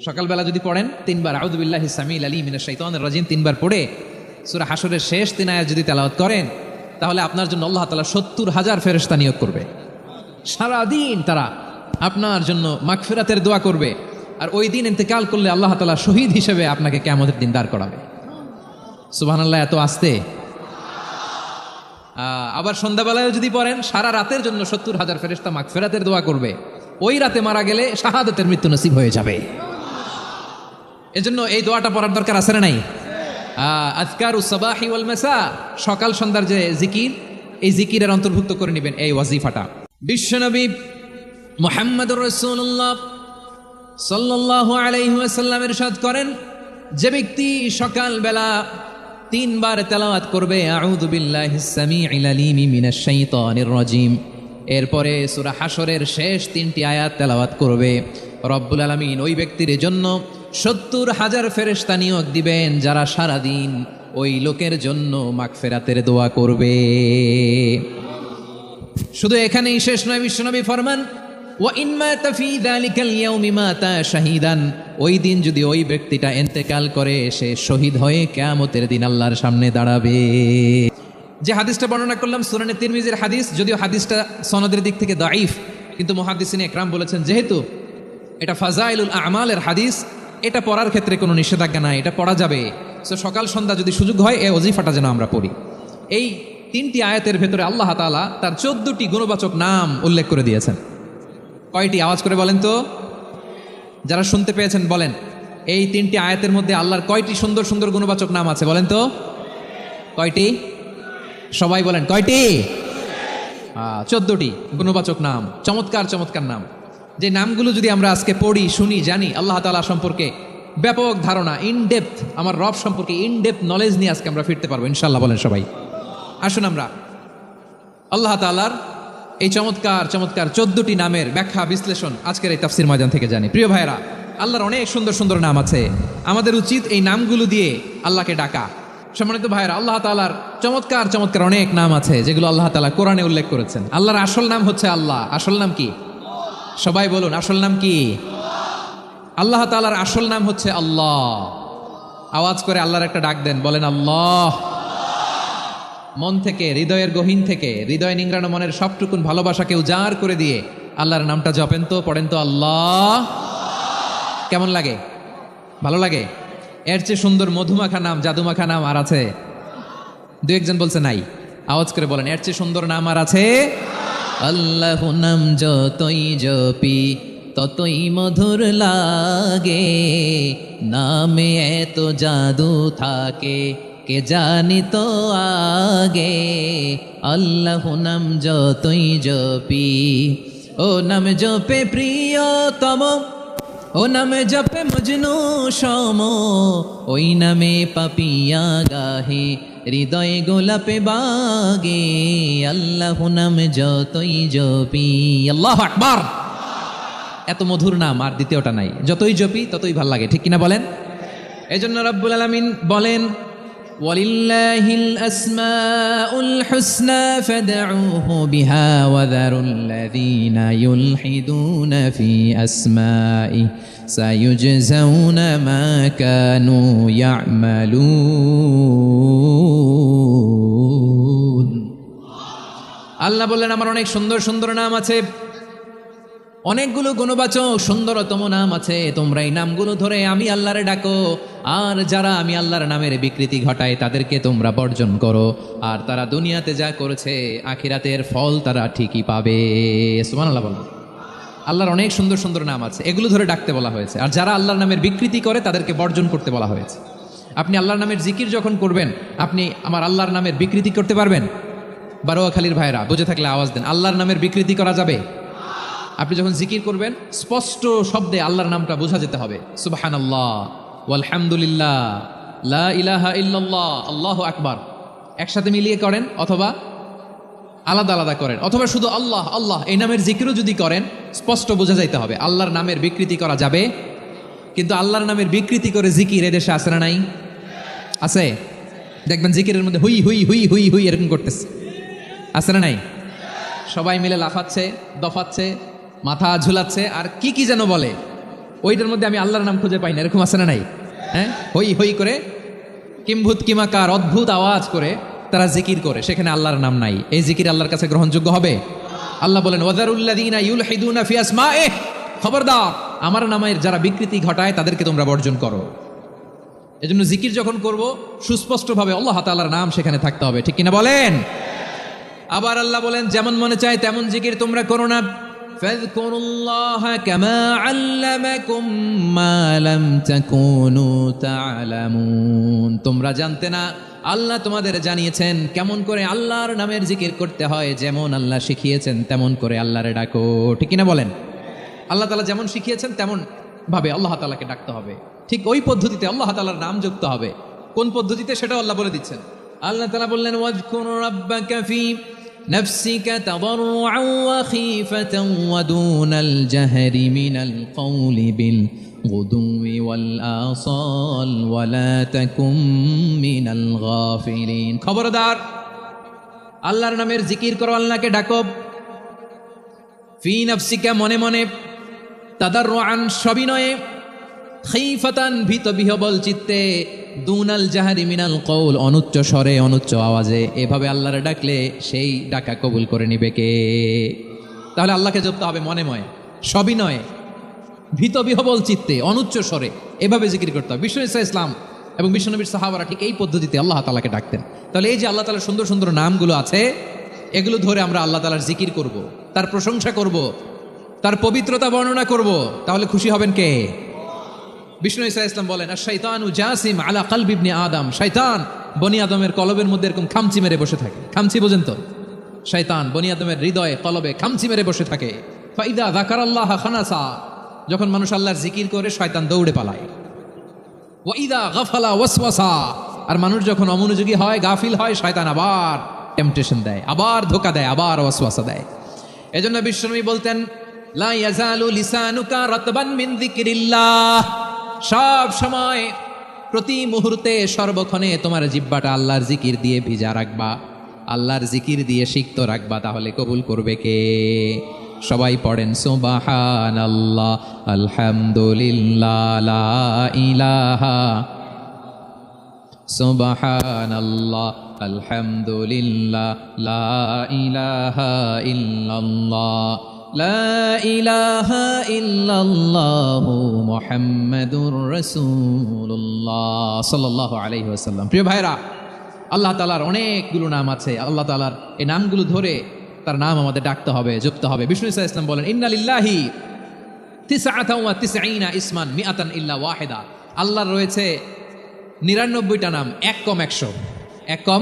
সকালবেলা যদি পড়েন 3 বার আউযু বিল্লাহি সামিল আলিম মিনাশ শাইতানির রাজিম 3 বার পড়ে সূরা হাশরের শেষ 3 আয়াত যদি তেলাওয়াত করেন, তাহলে আপনার জন্য আল্লাহ তাআলা 70,000 ফেরেশতা নিয়োগ করবে। সারাদিন তারা আপনার জন্য মাগফিরাতের দোয়া করবে। আর ওই দিন ইন্তেকাল করলে আল্লাহ তাআলা শহীদ হিসেবে আপনাকে কিয়ামতের দিন দাঁড় করাবে। সুবহানাল্লাহ, এত আস্তে। আবার সন্ধ্যাবেলায় যদি পড়েন, সারা রাতের জন্য 70,000 ফেরেশতা মাগফিরাতের দোয়া করবে। ওই রাতে মারা গেলে শাহাদাতের মৃত্যু নসিব হয়ে যাবে। এজন্য এই দোয়াটা পড়ার দরকার আছে না নাই? আযকারুস সাবাহি ওয়াল মাসা, সকাল সন্ধ্যার যে জিকির, এই জিকিরের অন্তর্ভুক্ত করে নেবেন এই ওয়াজিফাটা। বিশ্বনবী মুহাম্মদুর রাসূলুল্লাহ সাল্লাল্লাহু আলাইহি ওয়াসাল্লাম ইরশাদ করেন, যে ব্যক্তি সকালবেলা 3 বার তেলাওয়াত করবে আউযু বিল্লাহিস সামিউল আলিম মিনাশ শাইতানির রাজিম, এরপরে সূরা হাশরের শেষ 3টি আয়াত তেলাওয়াত করবে, রব্বুল আলামিন ওই ব্যক্তির জন্য 70,000 ফেরেশতা নিয়োগ দিবেন, যারা সারাদিন ওই লোকের জন্য মাগফিরাতের দোয়া করবে। শুধু এখানেই শেষ নয়, বিশ্বনবী ফরমান ওয়া ইন মাতা ফি যালিকাল ইয়াউমি মাতা শাহীদান, ওই দিন যদি ওই ব্যক্তিটা ইন্তেকাল করে, সে শহীদ হয়ে কিয়ামতের দিন আল্লাহর সামনে দাঁড়াবে। যে হাদিসটা বর্ণনা করলাম সুনানে তিরমিজির হাদিস, যদিও হাদিসটা সনদের দিক থেকে দাঈফ, কিন্তু মুহাদ্দিসিন ইকরাম বলেছেন যেহেতু এটা ফাজাইলুল আমালের হাদিস, এটা পড়ার ক্ষেত্রে কোনো নিষেধাজ্ঞা নাই, এটা পড়া যাবে। সো সকাল সন্ধ্যা যদি সুযোগ হয় এই ওয়াজিফাটা যেন আমরা পড়ি। এই 3টি আয়াতের ভেতরে আল্লাহ তাআলা তার 14টি গুণবাচক নাম উল্লেখ করে দিয়েছেন। কয়টি? আওয়াজ করে বলেন তো, যারা শুনতে পেয়েছেন বলেন, এই 3টি আয়াতের মধ্যে আল্লাহর কয়টি সুন্দর সুন্দর গুণবাচক নাম আছে বলেন তো? কয়টি? সবাই বলেন কয়টি? 14টি গুণবাচক নাম, চমৎকার চমৎকার নাম। যে নামগুলো যদি আমরা আজকে পড়ি, শুনি, জানি, আল্লাহ তাআলা সম্পর্কে ব্যাপক ধারণা, ইনডেপথ, আমার রব সম্পর্কে ইনডেপথ নলেজ নিয়ে আজকে আমরা ফিরতে পারবো ইনশাআল্লাহ। বলেন সবাই। আসুন আমরা আল্লাহ তাআলার এই চমৎকার চমৎকার 14টি নামের ব্যাখ্যা বিশ্লেষণ আজকের এই তাফসীর ময়দান থেকে জানি। প্রিয় ভাইরা, আল্লাহর অনেক সুন্দর সুন্দর নাম আছে, আমাদের উচিত এই নামগুলো দিয়ে আল্লাহকে ডাকা। সম্মানিত ভাইরা, আল্লাহ তাআলার চমৎকার চমৎকার অনেক নাম আছে যেগুলো আল্লাহ তাআলা কোরআনে উল্লেখ করেছেন। আল্লাহর আসল নাম হচ্ছে আল্লাহ। আসল নাম কি? সবাই বলুন, আসল নাম কি? আল্লাহ তাআলার আসল নাম হচ্ছে আল্লাহ। আওয়াজ করে আল্লাহর একটা ডাক দেন, বলেন আল্লাহ। মন থেকে, হৃদয়ের গহীন থেকে, হৃদয় নিংড়ানো মনের সবটুকুন ভালোবাসাকে উজাড় করে দিয়ে আল্লাহর নামটা জপেন তো, পড়েন তো আল্লাহ। কেমন লাগে? ভালো লাগে? এর চেয়ে সুন্দর মধুমাখা নাম, জাদুমাখা নাম আর আছে? 2-1 বলছে নাই। আওয়াজ করে বলেন, এর চেয়ে সুন্দর নাম আর আছে? আল্লাহ নাম যতই জপি ততই মধুর লাগে, নামে এত জাদু থাকে কে জানি তো আগে। আল্লাহ নাম যতই জপি, ও নাম জপে প্রিয়তম, ও নামে জপে মজনু সম, ওই নামে পাপিয়া গাহে হৃদয়ে গোলাপে বাগে। আল্লাহ নাম যতই জপি। আল্লাহু আকবার। এত মধুর নাম আর দ্বিতীয়টা নাই, যতই জপি ততই ভাল লাগে, ঠিক কিনা বলেন? এজন্য রব্বুল আলামিন বলেন, ওয়ালিল্লাহিল আসমাউল হুসনা ফাদউহু বিহা ওয়া যারুল্লাযীনা ইউলহিদুনা ফি আসমাই সায়ুজজাউনা মা কানু ইয়ামালুন। আল্লাহ বললেন, আমার অনেক সুন্দর সুন্দর নাম আছে, অনেকগুলো গুণবাচক সুন্দরতম নাম আছে, তোমরা এই নামগুলো ধরে আমি আল্লাহরে ডাকো। আর যারা আমি আল্লাহর নামের বিকৃতি ঘটায় তাদেরকে তোমরা বর্জন করো, আর তারা দুনিয়াতে যা করেছে আখিরাতের ফল তারা ঠিকই পাবে। সুবহানাল্লাহ বলেন। আল্লাহর অনেক সুন্দর সুন্দর নাম আছে, এগুলো ধরে ডাকতে বলা হয়েছে। আর যারা আল্লাহর নামের বিকৃতি করে তাদেরকে বর্জন করতে বলা হয়েছে। আপনি আল্লাহর নামের জিকির যখন করবেন, আপনি আমার আল্লাহর নামের বিকৃতি করতে পারবেন? বারোয়াখালীর ভাইরা বুঝে থাকলে আওয়াজ দেন, আল্লাহর নামের বিকৃতি করা যাবে? আপনি যখন জিকির করবেন স্পষ্ট শব্দে আল্লাহর নামটা বোঝা যেতে হবে। সুবহানাল্লাহ, ওয়ালহামদুলিল্লাহ, লা ইলাহা ইল্লাল্লাহ, আল্লাহু আকবার। একসাথে মিলিয়ে করেন অথবা আলাদা আলাদা করেন, অথবা শুধু আল্লাহ আল্লাহ এই নামের জিকিরও যদি করেন স্পষ্ট বোঝা যাইতে হবে। আল্লাহর নামের বিকৃতি করা যাবে, কিন্তু আল্লাহর নামের বিকৃতি করে জিকির এদেশে আছে না নাই? আছে। দেখবেন জিকিরের মধ্যে হুই হুই হুই হুই হুই এরকম করতেছে, আছে না নাই? সবাই মিলে লাফাচ্ছে, দফাচ্ছে, মাথা ঝুলাচ্ছে, আর কি কি যেন বলে। ওইটার মধ্যে আমি আল্লাহর নাম খুঁজে পাই না, এরকম আছে না নাই? হ্যাঁ, হই হই করে কিম্ভূত কিমাকার অদ্ভুত আওয়াজ করে তারা জিকির করে, সেখানে আল্লাহর নাম নাই। এই জিকির আল্লাহর কাছে গ্রহণযোগ্য হবে? আল্লাহ বলেন ওয়াযারুল্লাযীনা ইউলহিদুনা ফি আসমাইহি, খবরদার আমার নামের যারা বিকৃতি ঘটায় তাদেরকে তোমরা বর্জন করো। এজন্য জিকির যখন করব সুস্পষ্টভাবে আল্লাহ তাআলার নাম সেখানে থাকতে হবে, ঠিক কিনা বলেন? আবার আল্লাহ বলেন যেমন মনে চায় তেমন জিকির তোমরা করো না। ফাযকুরুল্লাহা কামা আল্লামাকুম মা লাম তাকুনু তা'লামুন, তোমরা জানতে না, আল্লাহ তোমাদের জানিয়েছেন কেমন করে আল্লাহর নামের জিকির করতে হয়, যেমন আল্লাহ শিখিয়েছেন তেমন করে আল্লাহরে ডাকো, ঠিক কিনা বলেন? আল্লাহ তাআলা যেমন শিখিয়েছেন তেমন ভাবে আল্লাহ তাআলাকে ডাকতে হবে, ঠিক ওই পদ্ধতিতে আল্লাহ তাআলার নাম যুক্ত হবে। কোন পদ্ধতিতে সেটাও আল্লাহ বলে দিচ্ছেন। আল্লাহ তাআলা বললেন ওয়াজকুর রাব্বাকা ফি নাফসিকা তাদাররুআন ওয়া খীফাতান ওয়া দুনাল জাহরি মিনাল কওলি বিল গুদুওয়ি ওয়াল আসাল ওয়া লা তাকুম মিনাল গাফিলিন, খবরদার আল্লাহর নামের জিকির করো, আল্লাহকে ডাকো। ফি নাফসিকা মনে মনে, তাদাররুআন সবিনয়ে, খীফাতান ভীত বিহবল চিত্তে, দুনাল জাহারি মিনাল কওল অনুচ্চ স্বরে অনুচ্চ আওয়াজে, এভাবে আল্লাহরে ডাকলে সেই ডাকা কবুল করে নিবে কে? তাহলে আল্লাহকে জপতে হবে মনে মনে, সবিনয়ে, ভীত বিহবল চিত্তে, অনুচ্চ স্বরে, এভাবে জিকির করতে হবে। বিষ্ণু ইসলাম এবং বিশ্বনবীর সাহাবারা ঠিক এই পদ্ধতিতে আল্লাহ তাআলাকে ডাকতেন। তাহলে এই যে আল্লাহ তাআলার সুন্দর সুন্দর নামগুলো আছে, এগুলো ধরে আমরা আল্লাহ তাআলার জিকির করব, তার প্রশংসা করব, তার পবিত্রতা বর্ণনা করব, তাহলে খুশি হবেন কে? বিষ্ণু ইসলাম বলেন আশ-শাইতানু জাসিম আলা কলবি ইবনে আদম, শয়তান বনি আদমের কলবের মধ্যে এরকম খামচি মেরে বসে থাকে। খামচি বোঝেন তো? শয়তান বনি আদমের হৃদয়ে কলবে খামচি মেরে বসে থাকে। ফাইদা যাকারাল্লাহ খানাসা, যখন মানুষ আল্লাহর জিকির করে শয়তান দৌড়ে পালায়। ওয়া ইদা গাফালা ওয়াসওয়াসা, আর মানুষ যখন অমনোযোগী হয়, গাফিল হয়, শয়তান আবার টেম্পটেশন দেয়, আবার ধোঁকা দেয়, আবার ওয়াসওয়াসা দেয়। এজন্য বিশ্বনবী বলতেন লা ইয়াজালু লিসানুকা রাতবান মিন যিকরিল্লাহ, সব সময় প্রতি মুহূর্তে সর্বক্ষণে তোমার জিহ্বাটা আল্লাহর জিকির দিয়ে ভিজা রাখবা, আল্লাহর জিকির দিয়ে সিক্ত রাখবা, তাহলে কবুল করবে কে? সবাই পড়েন সুবহানাল্লাহ আলহামদুলিল্লাহ লা ইলাহা, সুবহানাল্লাহ আলহামদুলিল্লাহ লা ইলাহা ইল্লাল্লাহ, লা ইলাহা ইল্লাল্লাহু মুহাম্মাদুর রাসূলুল্লাহ সাল্লাল্লাহু আলাইহি ওয়াসাল্লাম। প্রিয় ভাইরা, আল্লাহ তাআলার অনেকগুলো নাম আছে। আল্লাহ তাআলার এই নামগুলো ধরে তার নাম আমাদের ডাকতে হবে, জপতে হবে। বিষ্ণু ইসলাম বলেন ইন্না লিল্লাহি 99 ইসমান মিআতান ইল্লা ওয়াহিদা, আল্লাহর রয়েছে 99টা নাম, এক কম 100। এক কম,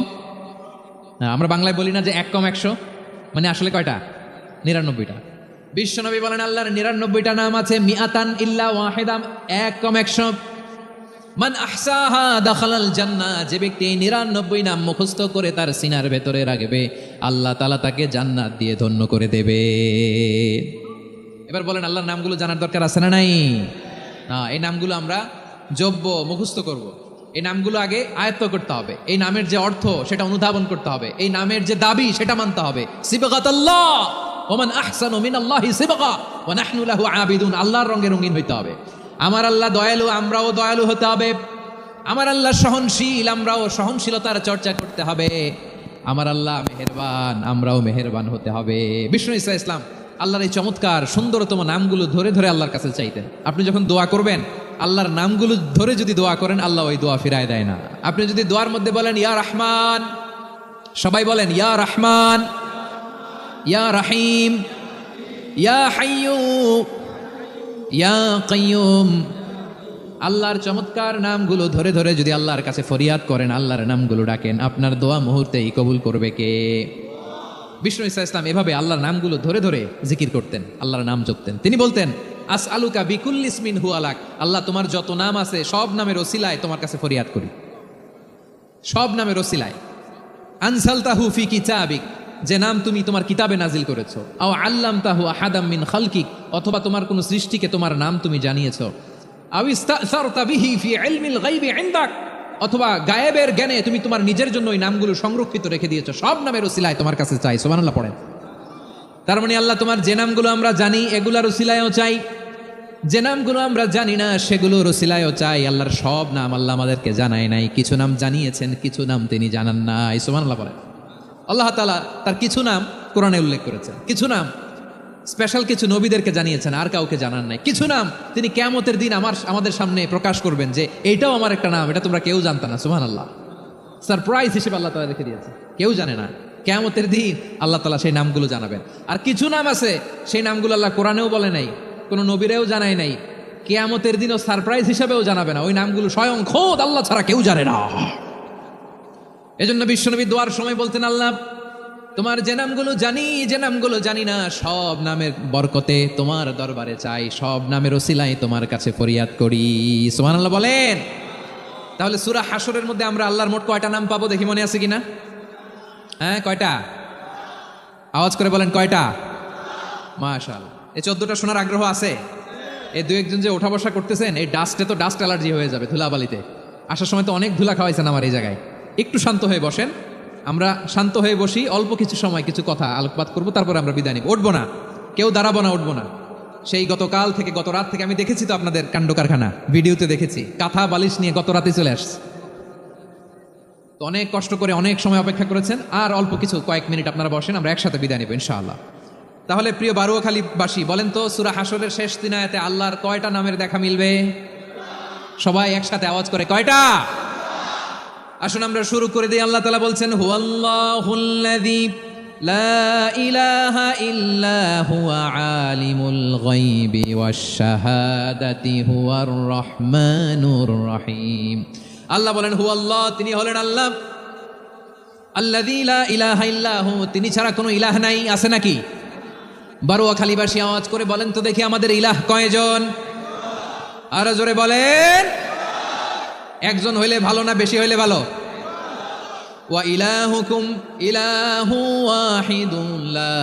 আমরা বাংলায় বলি না যে এক কম 100, মানে আসলে কয়টা? 99টা। বিশ্বনবী বলেন আল্লাহর 99টা নাম আছে, মিআতান ইল্লা ওয়াহিদা, এক কম 100। মান আহসাহা দাখালাল জান্নাহ, যে ব্যক্তি 99 নাম মুখস্থ করে তার সিনার ভেতরে রাখবে, আল্লাহ তাআলা তাকে জান্নাত দিয়ে ধন্য করে দেবে। এবার বলেন আল্লাহর নামগুলো জানার দরকার আছে না নাই? না, এই নামগুলো আমরা জপব, মুখস্থ করব। এই নামগুলো আগে আয়ত্ত করতে হবে, এই নামের যে অর্থ সেটা অনুধাবন করতে হবে, এই নামের যে দাবি সেটা মানতে হবে। সিবগাতুল্লাহ ওয়া মান আহসানু মিনাল্লাহি সিবগা ওয়া নাহনু লাহু আবিদুন, আল্লাহর রঙে রঙিন হইতে হবে। আমার আল্লাহ দয়ালু, আমরাও দয়ালু হতে হবে। আমার আল্লাহ সহনশীল, আমরাও সহনশীলতার চর্চা করতে হবে। আমার আল্লাহ মেহেরবান, আমরাও মেহেরবান হতে হবে। বিষ্ণু ইসলাম আল্লাহর এই চমৎকার সুন্দরতম নামগুলো ধরে ধরে আল্লাহর কাছে চাইতেন। আপনি যখন দোয়া করবেন, আল্লাহর নামগুলো ধরে যদি দোয়া করেন, আল্লাহ ওই দোয়া ফিরায় দেয় না। আপনি যদি দোয়ার মধ্যে বলেন ইয়া রহমান, সবাই বলেন ইয়া রহমান, ইয়া রহিম, ইয়া হাইয়্যু, ইয়া কাইয়্যুম, আল্লাহর চমৎকার নামগুলো ধরে ধরে যদি আল্লাহর কাছে ফরিয়াদ করেন, আল্লাহর নামগুলো ডাকেন, আপনার দোয়া মুহূর্তেই কবুল করবে কে? বিষ্ণু ইসলাম এভাবে আল্লাহর নামগুলো ধরে ধরে জিকির করতেন, আল্লাহর নাম জপতেন। তিনি বলতেন আসআলুকা বিকুল্লি ইসমিন হুয়া লাক, আল্লাহ তোমার যত নাম আছে সব নামের ওসিলায় তোমার কাছে ফরিয়াদ করি, সব নামের ওসিলায়। আনসালতাহু ফি কিতাবিক, যে নাম তুমি তোমার কিতাবে নাজিল করেছো। আও আল্লামতাহু আহাদাম মিন খালকিক, অথবা তোমার কোন সৃষ্টিকে তোমার নাম তুমি জানিয়েছো। আও ইস্তাসারতা বিহি ফি ইলমিল গায়বি ইনদাক, অথবা গায়েবের জ্ঞানে তুমি তোমার নিজের জন্য ওই নামগুলো সংরক্ষিত রেখে দিয়েছো। সব নামের ওসিলায় তোমার কাছে চাই। সুবহানাল্লাহ পড়েন। তার মানে আল্লাহ তোমার যে নামগুলো আমরা জানি এগুলার ওসিলায়ও চাই, যে নামগুলো আমরা জানি না সেগুলোর ওসিলায়ও চাই আল্লাহর সব নাম আল্লাহ আমাদেরকে জানায় নাই, কিছু নাম জানিয়েছেন, কিছু নাম তিনি জানান নাই। সুবহানাল্লাহ বলেন। আল্লাহ তাআলা তার কিছু নাম কোরআনে উল্লেখ করেছেন, কিছু নাম স্পেশাল কিছু নবীদেরকে জানিয়েছেন, আর কাউকে জানান নাই। কিছু নাম তিনি কিয়ামতের দিন আমাদের সামনে প্রকাশ করবেন যে এইটাও আমার একটা নাম, এটা তোমরা কেউ জানতা না। সুবহানাল্লাহ, সারপ্রাইজ হিসেবে আল্লাহ তাআলা রেখে দিয়েছে, কেউ জানে না। কিয়ামতের দিন আল্লাহ তাআলা সেই নামগুলো জানাবেন। আর কিছু নাম আছে সেই নামগুলো আল্লাহ কোরআনেও বলে নাই, কোনো নবীরেও জানায় নাই, কিয়ামতের দিনও সারপ্রাইজ হিসেবেও জানাবে না। ওই নামগুলো স্বয়ং খোদ আল্লাহ ছাড়া কেউ জানে না। এজন্য বিশ্বনবী দোয়ার সময় বলতেন, আল্লাহ তোমার যে নামগুলো জানি, যে নামগুলো জানি না, সব নামের বরকতে তোমার দরবারে চাই, সব নামের ওসিলায় তোমার কাছে ফরিয়াদ করি। সুবহানাল্লাহ বলেন। তাহলে সূরা হাশরের মধ্যে আমরা আল্লাহর মোট কয়টা নাম পাবো দেখি, মনে আছে কিনা? হ্যাঁ, কয়টা? আওয়াজ করে বলেন, কয়টা? মাশাআল্লাহ। এই 14টা শোনার আগ্রহ আছে? এই দু একজন যে ওঠা বসা করতেছেন, এই ডাস্টে তো ডাস্ট অ্যালার্জি হয়ে যাবে, ধুলাবালিতে আসার সময় তো অনেক ধুলা খাওয়াইছেন আমার এই জায়গায়। একটু শান্ত হয়ে বসেন, আমরা শান্ত হয়ে বসি, অল্প কিছু সময় কিছু কথা আলোকপাত করবো, তারপরে আমরা বিদায় নিব। উঠবো না, কেউ দাঁড়াবো না, উঠবো না। সেই গতকাল থেকে, গত রাত থেকে আমি দেখেছি তো আপনাদের কাণ্ড কারখানা, ভিডিওতে দেখেছি, কাঁথা বালিশ নিয়ে গত রাতে চলে আসছে। তো অনেক কষ্ট করে অনেক সময় অপেক্ষা করেছেন, আর অল্প কিছু কয়েক মিনিট আপনারা বসেন, আমরা একসাথে বিদায় নেব ইনশাআল্লাহ। তাহলে প্রিয় বারুয়াখালীবাসী বলেন তো, সূরা হাশরের শেষ 3 আয়াতে আল্লাহর কয়টা নামের দেখা মিলবে? সবাই একসাথে আওয়াজ করে, কয়টা? আসুন আমরা শুরু করে দিই। আল্লাহ তাআলা বলছেন, হুয়াল্লাহুল্লাযী লা ইলাহা ইল্লা হুয়া আলিমুল গায়বি ওয়াশ শাহাদাতি হুয়ার রহমানুর রহিম। আল্লাহ বলেন, হুয়াল্লাহ, তিনি হলেন আল্লাহ, আল্লাযী লা ইলাহা ইল্লা হু, তিনি ছাড়া কোনো ইলাহ নাই। আছে নাকি? বারুয়াখালীবাসী আওয়াজ করে বলেন তো দেখি, আমাদের ইলাহ কয়জন? আরো জোরে বলেন। একজন হইলে ভালো না বেশি হইলে ভালো? ওয়া ইলাহুকুম ইলাহু ওয়াহিদুন লা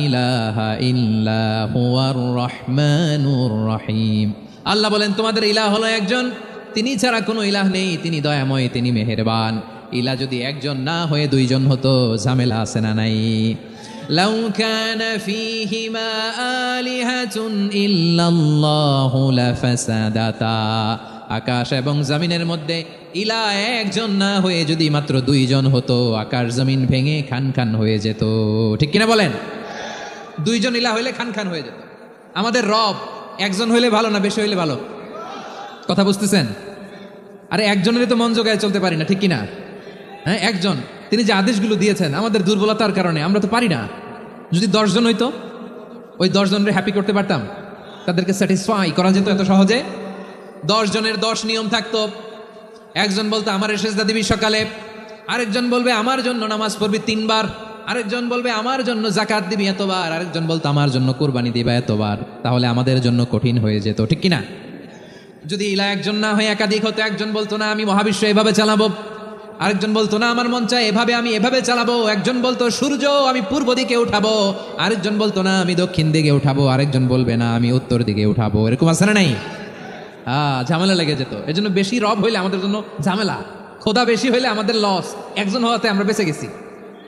ইলাহা ইল্লা হুয়ার রহমানুর রহিম। আল্লাহ বলেন, তোমাদের ইলাহ হলো একজন, তিনি ছাড়া কোনো ইলাহ নেই, তিনি দয়াময়, তিনি মেহেরবান। ইলাহ যদি একজন না হয়ে দুইজন হতো, ঝামেলা আছে না নাই? লাউ কানা ফীহিমা আলিহাতুন ইল্লাল্লাহু লাফাসাদাতা। আকাশ এবং জমিনের মধ্যে ইলাহ একজন না হয়ে যদি মাত্র দুইজন হতো, আকাশ জমিন ভেঙে খান খান হয়ে যেত। ঠিক কিনা বলেন? দুইজন ইলাহ হইলে খান খান হয়ে যেত। আমাদের রব একজন হইলে ভালো না বেশি হইলে ভালো? কথা বুঝতেছেন? আরে একজনেরই তো মন জোগায় চলতে পারি না, ঠিক কিনা? হ্যাঁ, একজন, তিনি যে আদেশগুলো দিয়েছেন আমাদের দুর্বলতার কারণে আমরা তো পারি না। যদি 10 জন হইতো, ওই 10 জনের হ্যাপি করতে পারতাম, তাদেরকে স্যাটিসফাই করা যেত এত সহজে। 10 জনের 10 নিয়ম থাকতো। একজন বলতো আমার সেজদা দিবি সকালে, আরেকজন বলবে আমার জন্য নামাজ পড়বি 3 বার, আরেকজন বলবে আমার জন্য জাকাত দিবি এতবার, আরেকজন বলতো আমার জন্য কুরবানি দিবা এতবার। তাহলে আমাদের জন্য কঠিন হয়ে যেত, ঠিক কিনা? যদি ইলাহ একজন না হয়ে একাধিক হতো, একজন বলতো না আমি মহাবিশ্ব এভাবে চালাবো, আরেকজন বলতো না আমার মন চায় এভাবে, আমি এভাবে চালাবো, একজন বলতো সূর্য আমি পূর্ব দিকে উঠাবো, আরেকজন বলতো না আমি দক্ষিণ দিকে উঠাবো, আরেকজন বলবে না আমি উত্তর দিকে উঠাবো। এরকম আছে না নাই? ঝামেলা লেগে যেত। এজন্য বেশি রব হইলে আমাদের জন্য ঝামেলা, খোদা বেশি হইলে আমাদের লস। একজন হওয়াতে আমরা বেঁচে গেছি।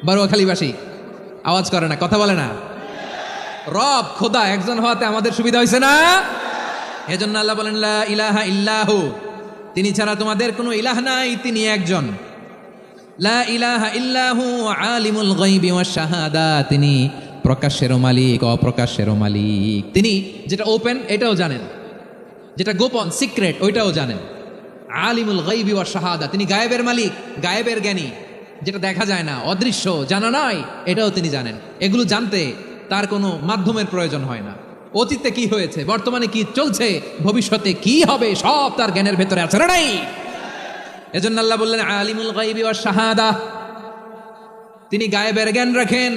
বারুয়াখালীবাসী আওয়াজ করে না, কথা বলে না। রব খোদা একজন হওয়াতে আমাদের সুবিধা হয়েছে না? এজন্য আল্লাহ বলেন, লা ইলাহা ইল্লাহু, তিনি ছাড়া তোমাদের কোনো ইলাহ নাই, তিনি একজন। লা ইলাহা ইল্লাহু আলিমুল গায়বি ওয়াশ শাহাদা, তিনি প্রকাশ্যেরও মালিক, অপ্রকাশ্যেরও মালিক। তিনি যেটা ওপেন এটাও জানেন, যেটা গোপন সিক্রেট ওইটাও জানেন। আলিমুল গায়বি ওয়াশ শাহাদা, তিনি গায়েবের মালিক, গায়েবের জ্ঞানী, যেটা দেখা যায় না, অদৃশ্য, জানা নাই, এটাও তিনি জানেন। এগুলো জানতে তার কোনো মাধ্যমের প্রয়োজন হয় না। অতীতে কি হয়েছে, বর্তমানে কি চলছে, ভবিষ্যতে কি হবে, সব তার জ্ঞানের ভেতরে আছে না নাই? এজন্য আল্লাহ বললেন আলিমুল গায়বি ওয়াশ শাহাদা, তিনি গায়েবের জ্ঞান রাখেন,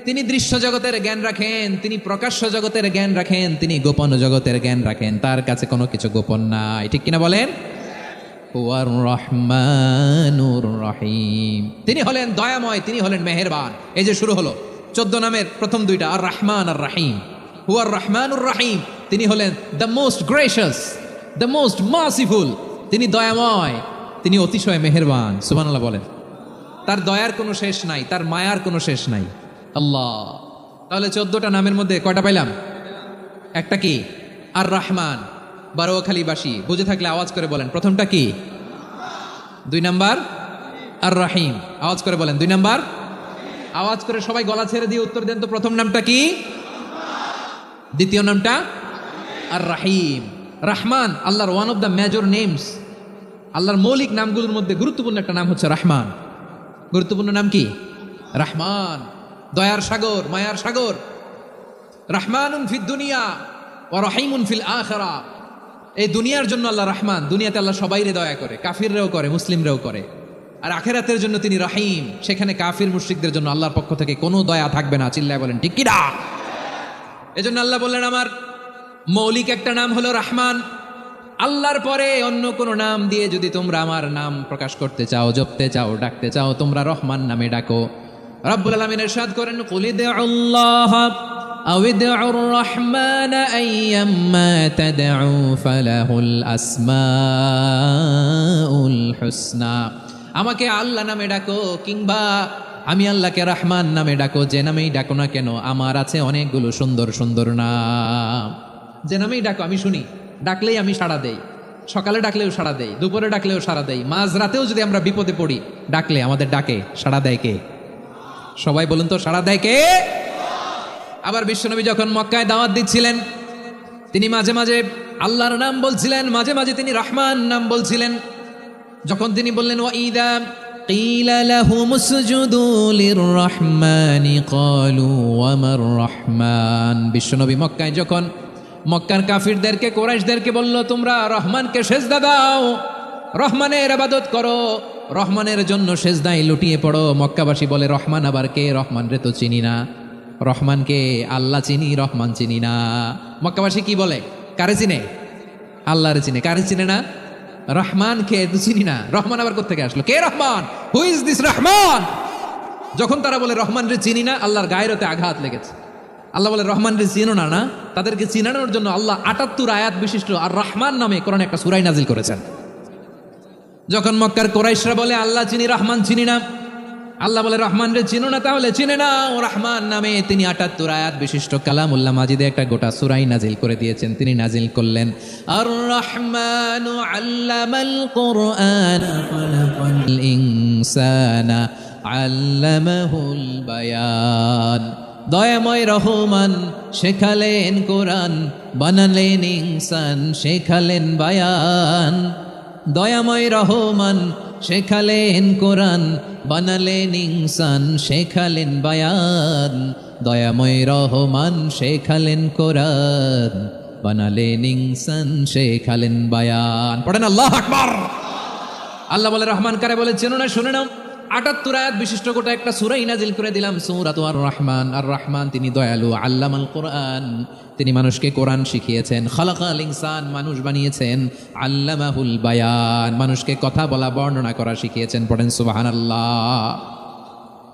তিনি দৃশ্য জগতের জ্ঞান রাখেন, তিনি প্রকাশ্য জগতের জ্ঞান রাখেন, তিনি গোপন জগতের জ্ঞান রাখেন। তার কাছে কোনো কিছু গোপন নাই, ঠিক কিনা বলেন? হুয়ার রহমানুর রহিম, তিনি হলেন দয়াময়, তিনি হলেন মেহেরবান। এই যে শুরু হলো 14 নামের প্রথম 2টা, আর রহমান আর রাহিম। হুয়ার রহমানুর রাহিম, তিনি হলেন the most gracious, the most merciful, তিনি দয়াময়, তিনি অতিশয় মেহেরবান। সুবহানাল্লাহ বলেন। তার দয়ার কোনো শেষ নাই, তার মায়ার কোনো শেষ নাই। আল্লাহ। তাহলে 14টা নামের মধ্যে কয়টা পাইলাম? একটা কি? আর রহমান, বারোয়াখালীবাসী বুঝে থাকলে আওয়াজ করে বলেন প্রথমটা কি? 2 নাম্বার আর রহিম। আওয়াজ করে বলেন 2 নাম্বার। আওয়াজ করে সবাই গলা ছেড়ে দিয়ে উত্তর দেন তো, প্রথম নামটা কি? দ্বিতীয় নামটা? আর রাহিম। রহমান আল্লাহর one of the major names, আল্লাহর মৌলিক নামগুলোর মধ্যে গুরুত্বপূর্ণ একটা নাম হচ্ছে রহমান। গুরুত্বপূর্ণ নাম কি? রহমান, দয়ার সাগর, মায়ার সাগর। রহমানুন ফিদ দুনিয়া ওয়া রহিমুন ফিল আখিরা। এই দুনিয়ার জন্য আল্লাহ রহমান, দুনিয়াতে আল্লাহ সবাইরে দয়া করে, কাফিররাও করে, মুসলিমরাও করে। আর আখিরাতের জন্য তিনি রহিম, সেখানে কাফির মুশরিকদের জন্য আল্লাহর পক্ষ থেকে কোনো দয়া থাকবে না। চিল্লায় বলেন ঠিক কি না? এজন্য আল্লাহ বললেন আমার মৌলিক একটা নাম হলো রহমান। আল্লাহর পরে অন্য কোনো নাম দিয়ে যদি তোমরা আমার নাম প্রকাশ করতে চাও, জপতে চাও, ডাকতে চাও, তোমরা রহমান নামে ডাকো। রব্বুল আলামিন ইরশাদ করেন কুলিদুল্লাহ আও ইদউর রহমান আইয়াম্মা তাদউ ফালাহুল আসমাউল হুসনা। আমাকে আল্লাহ নামে ডাকো কিংবা আমি আল্লাহকে রহমান নামে ডাকো, যে নামেই ডাকো না কেন আমার আছে অনেকগুলো সুন্দর সুন্দর নাম। যে নামেই ডাকো আমি শুনি, ডাকলেই আমি সাড়া দেই। সকালে ডাকলেও সাড়া দেই, দুপুরে ডাকলেও সাড়া দেই, মাঝ রাতেও যদি আমরা বিপদে পড়ি ডাকলে আমাদের ডাকে সাড়া দেয় কে? সবাই বলুন তো, সাড়া দেয় কে? আবার বিশ্বনবী যখন মক্কায় দাওয়াত দিচ্ছিলেন তিনি মাঝে মাঝে আল্লাহর নাম বলছিলেন, মাঝে মাঝে তিনি রহমান নাম বলছিলেন। যখন তিনি বললেন ওয়াইদা কিলা লাহুম উসজুদু লিররহমানি ক্বালু ওয়া মার রহমান। বিশ্বনবী মক্কায় যখন মক্কার কাফিরদেরকে, কুরাইশদেরকে বলল তোমরা রহমানকে সেজদা দাও, রহমানের ইবাদত করো, রহমানের জন্য সেজদায় লুটিয়ে পড়ো। মক্কাবাসী বলে রহমান আবার কে? রহমান রে তো চিনি না। রহমানকে? আল্লাহ চিনি, রহমান চিনি না। মক্কাবাসী কি বলে? কারে চিনে? আল্লাহরে চিনে। কারে চিনে না? রহমান কে তো চিনি না। রহমান আবার কোত্থেকে আসলো? কে Rahman? Who is this Rahman? যখন তারা বলে রহমান রে চিনি না, আল্লাহর গায়রতে আঘাত লেগেছে। আল্লাহ বলে রহমান রে চিনো না? না, তাদেরকে চিনানোর জন্য আল্লাহ 78 আয়াত বিশিষ্ট আর রহমান নামে কোরআনে একটা সূরা নাজিল করেছেন। যখন মক্কার কুরাইশরা বলে আল্লাহ চিনি, রহমান চিনি না, আল্লাহ বলে রহমান রে চিনো না, তাহলে চিনে না ও রহমান নামে তিনি 78 আয়াত বিশিষ্ট কালামুল্লাহ মাজিদে একটা গোটা সূরাই নাজিল করে দিয়েছেন। তিনি নাজিল করলেন আর রহমানু আল্লামাল কুরআন খালাকাল ইনসানা আল্লামাহুল বায়ান। দয়াময় রহমান শেখালেন কোরআন, বানালেন ইনসান, শেখালেন বায়ান। দয়াময় রহমান শেখালেন কোরআন, বানালেন ইনসান, শেখালেন বায়ান। দয়াময় রহমান শেখালেন কোরআন, বানালেন ইনসান, শেখালেন বায়ান। পড়েন আল্লাহু আকবার। আল্লাহ বলে রহমান কারে বলে চেনো না? শুনে নাও, 78 আয়াত বিশিষ্ট গোটা একটা সূরাই নাজিল করে দিলাম, সূরাতু আর রহমান। আর রহমান তিনি দয়ালু, আল্লামাল কোরআন, তিনি মানুষকে কোরআন শিখিয়েছেন। খালাকাল ইনসান, মানুষ বানিয়েছেন। আল্লামাহুল বায়ান, মানুষকে কথা বলা, বর্ণনা করা শিখিয়েছেন। পড়েন সুবহানাল্লাহ।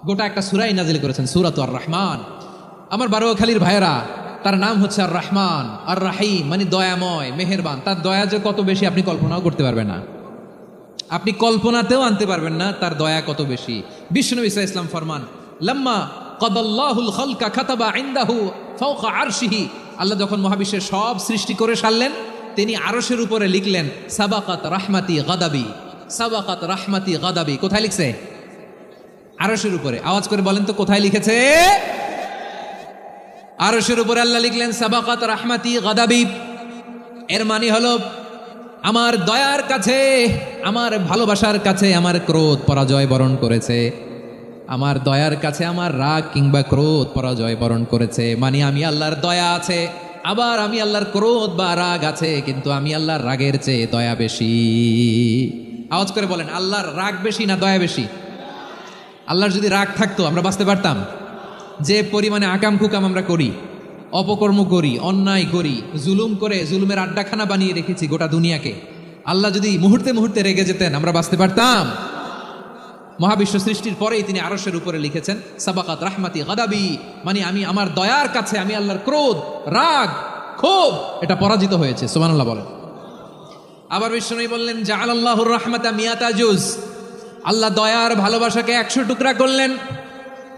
গোটা একটা সূরাই নাজিল করেছেন, সূরাতু আর রহমান। আমার বারোয়াখালীর ভাইয়েরা, তার নাম হচ্ছে আর রহমান আর রাহিম, মানে দয়াময়, মেহেরবান। তার দয়া যে কত বেশি আপনি কল্পনাও করতে পারবেন না, আপনি কল্পনাতেও আনতে পারবেন না তার দয়া কত বেশি। বিশ্বনবী সাল্লাল্লাহু আলাইহি ওয়াসাল্লাম ফরমান লাম্মা কাদাল্লাহুল খালকা কাতাবা ইনদাহু ফাওকা আরশিহি। আল্লাহ যখন মহাবিশ্বের সব সৃষ্টি করে সারলেন, তিনি আরশের উপরে লিখলেন সাবাকাত রাহমাতি গাদাবি, সাবাকাত রাহমাতি গাদাবি। কোথায় লিখছে? আরশের উপরে। আওয়াজ করে বলেন তো কোথায় লিখেছে? আরশের উপরে আল্লাহ লিখলেন সাবাকাত রাহমাতি গাদাবি। এর মানে হলো আমার দয়ার কাছে, আমার ভালোবাসার কাছে আমার ক্রোধ পরাজয় বরণ করেছে। আমার দয়ার কাছে আমার রাগ কিংবা ক্রোধ পরাজয় বরণ করেছে। মানে আমি আল্লাহর দয়া আছে, আবার আমি আল্লাহর ক্রোধ বা রাগ আছে, কিন্তু আমি আল্লাহর রাগের চেয়ে দয়া বেশি। আওয়াজ করে বলেন আল্লাহর রাগ বেশি না দয়া বেশি? আল্লাহর যদি রাগ থাকতো আমরা বাঁচতে পারতাম? যে পরিমাণে আকাম কুকাম আমরা করি, অপকর্ম করি, অন্যায় করি, জুলুম করে জুলুমের আড্ডাখানা বানিয়ে রেখেছি গোটা দুনিয়াকে, আল্লাহ যদি মুহূর্তে মুহূর্তে রেগে যেতেন আমরা বাঁচতে পারতাম? মহাবিশ্ব সৃষ্টির পরেই তিনি আরশের উপরে লিখেছেন সাবাকাত রাহমাতি গাদাবি, মানে আমি আমার দয়ার কাছে আমি আল্লাহর ক্রোধ, রাগ, ক্ষোভ এটা পরাজিত হয়েছে। সুবহানাল্লাহ বলেন। আবার বিষ্ণু বললেন জাআলাল্লাহুর রাহমাতা মিয়াতা জুজ, আল্লাহ দয়ার ভালোবাসাকে 100 টুকরা করলেন।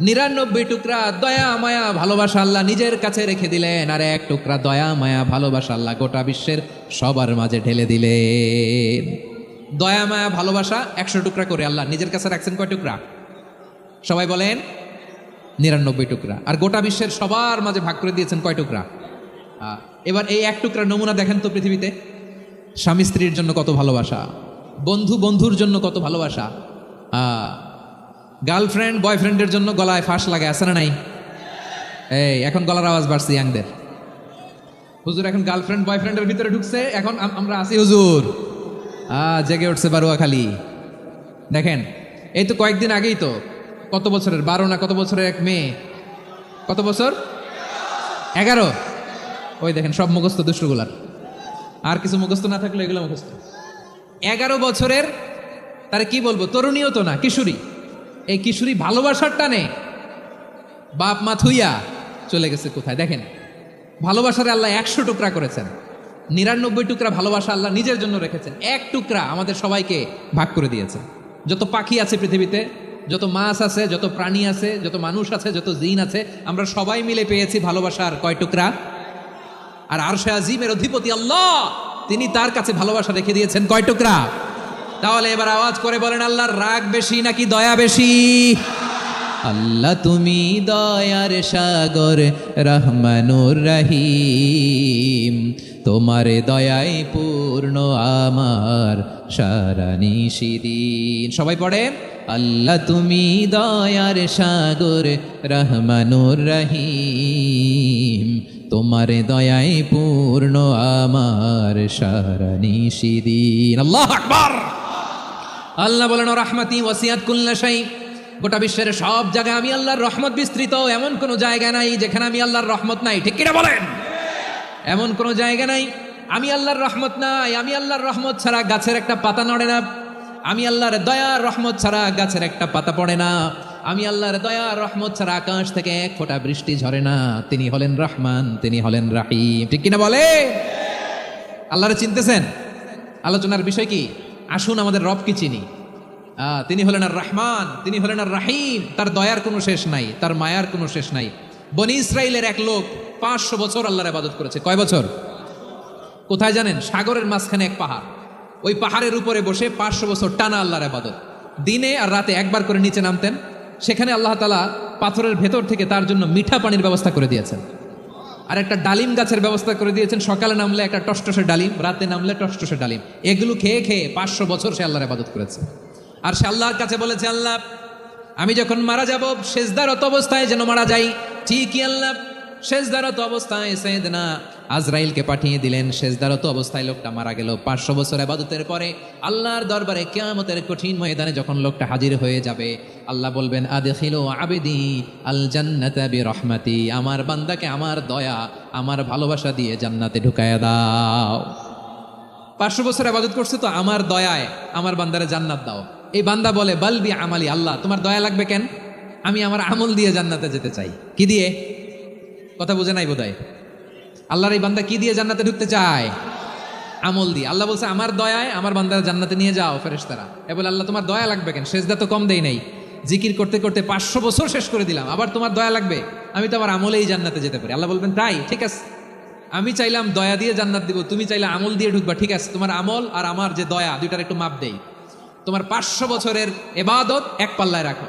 99 টুকরা দয়া মায়া ভালোবাসা আল্লাহ নিজের কাছে রেখে দিলেন, আর এক টুকরা দয়া মায়া ভালোবাসা আল্লাহ গোটা বিশ্বের সবার মাঝে ঢেলে দিলেন। দয়া মায়া ভালোবাসা 100 টুকরা করে আল্লাহ নিজের কাছে রাখছেন কয় টুকরা? সবাই বলেন 99 টুকরা। আর গোটা বিশ্বের সবার মাঝে ভাগ করে দিয়েছেন কয় টুকরা? এবার এই এক টুকরা নমুনা দেখেন তো পৃথিবীতে। স্বামী স্ত্রীর জন্য কত ভালোবাসা, বন্ধু বন্ধুর জন্য কত ভালোবাসা, গার্লফ্রেন্ড বয়ফ্রেন্ডের জন্য গলায় ফাঁস লাগে, আছে না নাই? এই এখন গলার আওয়াজ বাড়ছে ইয়াংদের। হুজুর এখন গার্লফ্রেন্ড বয়ফ্রেন্ডের ভিতরে ঢুকছে, এখন আমরা আছি হুজুর। জেগে উঠছে বারুয়াখালী। দেখেন এই তো কয়েকদিন আগেই তো, কত বছরের 12 না কত বছরের এক মেয়ে, কত বছর 11, ওই দেখেন সব মুখস্থ দুষ্টগুলার, আর কিছু মুখস্থ না থাকলে এগুলো মুখস্থ। 11 বছরের, তারে কি বলবো, তরুণীও তো না, কিশোরী। এই কিশোরী ভালোবাসার টানে বাপ মা থুইয়া চলে গেছে কোথায়? দেখেন ভালোবাসার আল্লাহ 100 টুকরা করেছেন, 99 টুকরা ভালোবাসা আল্লাহ নিজের জন্য রেখেছেন, এক টুকরা আমাদের সবাইকে ভাগ করে দিয়েছেন। যত পাখি আছে পৃথিবীতে, যত মাছ আছে, যত প্রাণী আছে, যত মানুষ আছে, যত জিন আছে, আমরা সবাই মিলে পেয়েছি ভালোবাসার কয় টুকরা? আর আরশে আজিমের অধিপতি আল্লাহ, তিনি তার কাছে ভালোবাসা রেখে দিয়েছেন কয় টুকরা? তাহলে এবার আওয়াজ করে বলেন, আল্লাহর রাগ বেশি নাকি দয়া বেশি? আল্লাহ তুমি দয়ার সাগর রহমানুর রহিম, তোমার দয়ায় পূর্ণ আমার সারা নিশিদিন। সবাই পড়েন, আল্লাহ তুমি দয়ার সাগর রহমানুর রহিম, তোমার দয়ায় পূর্ণ আমার সারা নিশিদিন। আল্লাহু আকবার। আল্লাহ বলেন, রাহমাতি ওয়াসিআত কুল্লা শাই, গোটা বিশ্বের সব জায়গায় আমি আল্লাহর রহমত বিস্তৃত, এমন কোন জায়গা নাই যেখানে আমি আল্লাহর রহমত নাই। ঠিক কিনা বলেন? এমন কোন জায়গা নাই আমি আল্লাহর রহমত নাই। আমি আল্লাহর রহমত ছাড়া গাছের একটা পাতা নড়ে না, আমি আল্লাহর দয়ার রহমত ছাড়া গাছের একটা পাতা পড়ে না, আমি আল্লাহর দয়ার রহমত ছাড়া আকাশ থেকে এক ফোঁটা বৃষ্টি ঝরে না। তিনি হলেন রহমান, তিনি হলেন রাহিম। ঠিক কিনা বলে? আল্লাহরে চিনতেছেন? আলোচনার বিষয় কি? আসুন আমাদের রবকে চিনি। তিনি হলেন আর রহমান, তিনি হলেন আর রাহিম। তার দয়ার কোনো শেষ নাই, তার মায়ার কোনো শেষ নাই। বনি ইসরাইলের এক লোক 500 বছর আল্লাহর ইবাদত করেছে। কয় বছর? কোথায় জানেন? সাগরের মাঝখানে এক পাহাড়, ওই পাহাড়ের উপরে বসে 500 বছর টানা আল্লাহর ইবাদত। দিনে আর রাতে একবার করে নিচে নামতেন। সেখানে আল্লাহ তাআলা পাথরের ভেতর থেকে তার জন্য মিঠা পানির ব্যবস্থা করে দিয়েছেন, আর একটা ডালিম গাছের ব্যবস্থা করে দিয়েছেন। সকালে নামলে একটা টসটসে ডালিম, রাতে নামলে টসটসে ডালিম। এগুলো খেয়ে খেয়ে 500 বছর সে আল্লাহর ইবাদত করেছে। আর সে আল্লাহর কাছে বলেছে, আল্লাহ আমি যখন মারা যাব সেজদারত অবস্থায় যেন মারা যাই। ঠিকই আল্লাহ সেজদারত অবস্থায় সাইয়েদনা আজরাইলকে পাঠিয়ে দিলেন। সেজদারত অবস্থায় লোকটা মারা গেল। 500 বছর ইবাদতের পরে আল্লাহর দরবারে কিয়ামতের কঠিন ময়দানে যখন লোকটা হাজির হয়ে যাবে, আল্লাহ বলবেন, আদখিলু আবদি আল জান্নাতা বিরহমাতি, আমার বান্দাকে আমার দয়া, আমার ভালোবাসা দিয়ে জান্নাতে ঢুকায়া দাও। 500 বছর ইবাদত করছে তো, আমার দয়ায় আমার বান্দারে জান্নাত দাও। এই বান্দা বলে, বালবি আমালি, আল্লাহ তোমার দয়া লাগবে কেন? আমি আমার আমল দিয়ে জান্নাতে যেতে চাই। কি দিয়ে? কথা বুঝে নাই বোধহয়। আল্লাহর এই বান্দা কি দিয়ে জান্নাতে ঢুকতে চায়? আমল দিয়ে। আল্লাহ বলছে, আমার দয়ায় আমার বান্দারা জান্নাতে নিয়ে যাও ফেরেশতারা। এ বলে, আল্লাহ তোমার দয়া লাগবে কেন? সেজদা তো কম দেই নাই, জিকির করতে করতে 500 বছর শেষ করে দিলাম, আবার তোমার দয়া লাগবে? আমি তো আমার আমলেই জান্নাতে যেতে পারি। আল্লাহ বলবেন, তাই ঠিক আছে, আমি চাইলাম দয়া দিয়ে জান্নাত দিব, তুমি চাইলে আমল দিয়ে ঢুকবা। ঠিক আছে, তোমার আমল আর আমার যে দয়া, দুইটার একটু মাপ দেই। তোমার 500 বছরের ইবাদত এক পাল্লায় রাখো।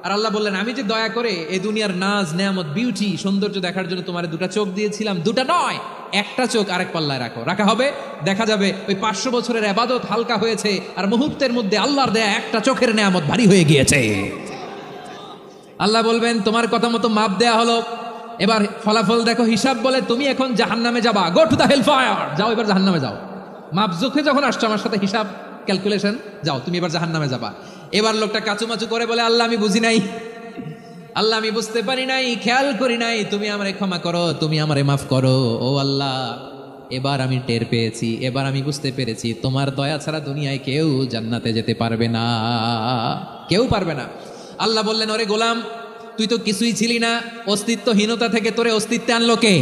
আর আল্লাহ বললেন, আমি যে দয়া করে এই দুনিয়ার নাজ নেয়ামত বিউটি সৌন্দর্য দেখার জন্য তোমার দুটা চোখ দিয়েছিলাম, দুটা নয় একটা চোখ আরেক পাল্লায় রাখো। রাখা হবে, দেখা যাবে ওই 500 বছরের ইবাদত হালকা হয়েছে, আর মুহূর্তের মধ্যে আল্লাহর দেয়া একটা চোখের নেয়ামত ভারী হয়ে গিয়েছে। আল্লাহ বলবেন, তোমার কথা মতো মাপ দেয়া হলো, এবার ফলাফল দেখো। হিসাব বলে, তুমি এখন জাহান্নামে যাবা, go to the hell fire, যাও এবার জাহান্নামে যাও। মাপ জোখে যখন আসছো আমার সাথে হিসাব ক্যালকুলেশন, যাও তুমি এবার জাহান্নামে যাবা। এবার লোকটা কাচুমাচু করে বলে, আল্লাহ আমি বুঝি নাই, আল্লাহ আমি বুঝতে পারি নাই, খেয়াল করি নাই, তুমি আমারে ক্ষমা করো, তুমি আমারে মাফ করো। ও আল্লাহ, এবার আমি টের পেয়েছি, এবার আমি বুঝতে পেরেছি, তোমার দয়া ছাড়া দুনিয়ায় কেউ জান্নাতে যেতে পারবে না, কেউ পারবে না। আল্লাহ বললেন, ওরে গোলাম, তুই তো কিছুই ছিলি না, অস্তিত্বহীনতা থেকে তোরে অস্তিত্বে আনলো কে?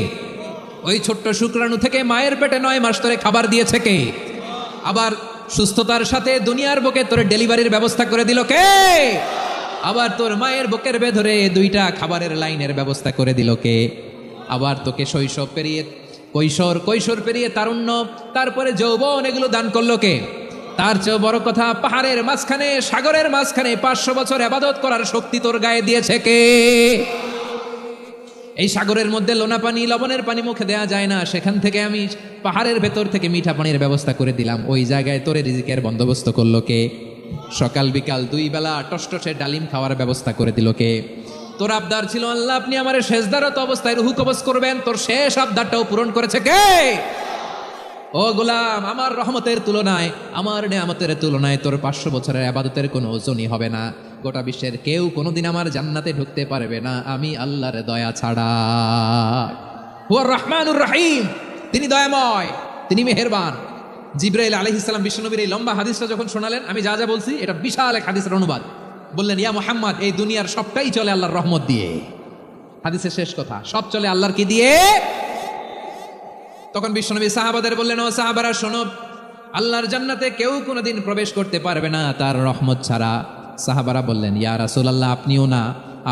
ওই ছোট্ট শুক্রাণু থেকে মায়ের পেটে 9 মাস তোরে খাবার দিয়েছে কে? আবার সুস্থতার সাথে দুনিয়ার বুকে তোরে ডেলিভারির ব্যবস্থা করে দিল কে? আবার তোর মায়ের বুকের ভেতরে 2টা খাবারের লাইনের ব্যবস্থা করে দিল কে? আবার তোকে শৈশব পেরিয়ে কৈশোর পেরিয়ে তারুণ্য, তারপরে যৌবন, এগুলো দান করলো কে? তার চেয়েও বড় কথা, পাহাড়ের মাঝখানে, সাগরের মাঝখানে 500 বছর ইবাদত করার শক্তি তোর গায়ে দিয়েছে কে? এই সাগরের মধ্যে লোনা পানি, লবণের পানি মুখে দেয়া যায় না, সেখান থেকে আমি পাহাড়ের ভেতর থেকে মিঠা পানির ব্যবস্থা করে দিলাম। ওই জায়গায় তোরে রিজিকের বন্দোবস্ত করলো কে? সকাল বিকাল 2 বেলা টসটসে ডালিম খাওয়ার ব্যবস্থা করে দিল কে? তোর আবদার ছিল আল্লাহ আপনি আমার শেষদারত অবস্থায় রুহু কবজ করবেন, তোর শেষ আবদারটাও পূরণ করেছে কে? ও গোলাম, আমার রহমতের তুলনায়, আমার নেয়ামতের তুলনায় তোর 500 বছরের ইবাদতের কোনো ওজনই হবে না। গোটা বিশ্বের কেউ কোনোদিন আমার জান্নাতে ঢুকতে পারবে না আমি আল্লাহর দয়া ছাড়া। হুয়া রহমানুর রহিম, তিনি দয়াময়, তিনি মেহেরবান। জিবরাইল আলাইহিস সালাম বিশ্বনবীর এই লম্বা হাদিসটা যখন শোনালেন, আমি যা যা বলছি এটা বিশাল এক হাদিসের অনুবাদ। বললেন, ইয়া মুহাম্মদ, এই দুনিয়ার সবটাই চলে আল্লাহর রহমত দিয়ে। হাদিসের শেষ কথা, সব চলে আল্লাহর কি দিয়ে? তখন বিশ্বনবী সাহাবাদের বললেন, ও সাহাবারা শোনো, আল্লাহর জান্নাতে কেউ কোনোদিন প্রবেশ করতে পারবে না তার রহমত ছাড়া। সাহাবারা বললেন, ইয়া রাসূলুল্লাহ, আপনিও না?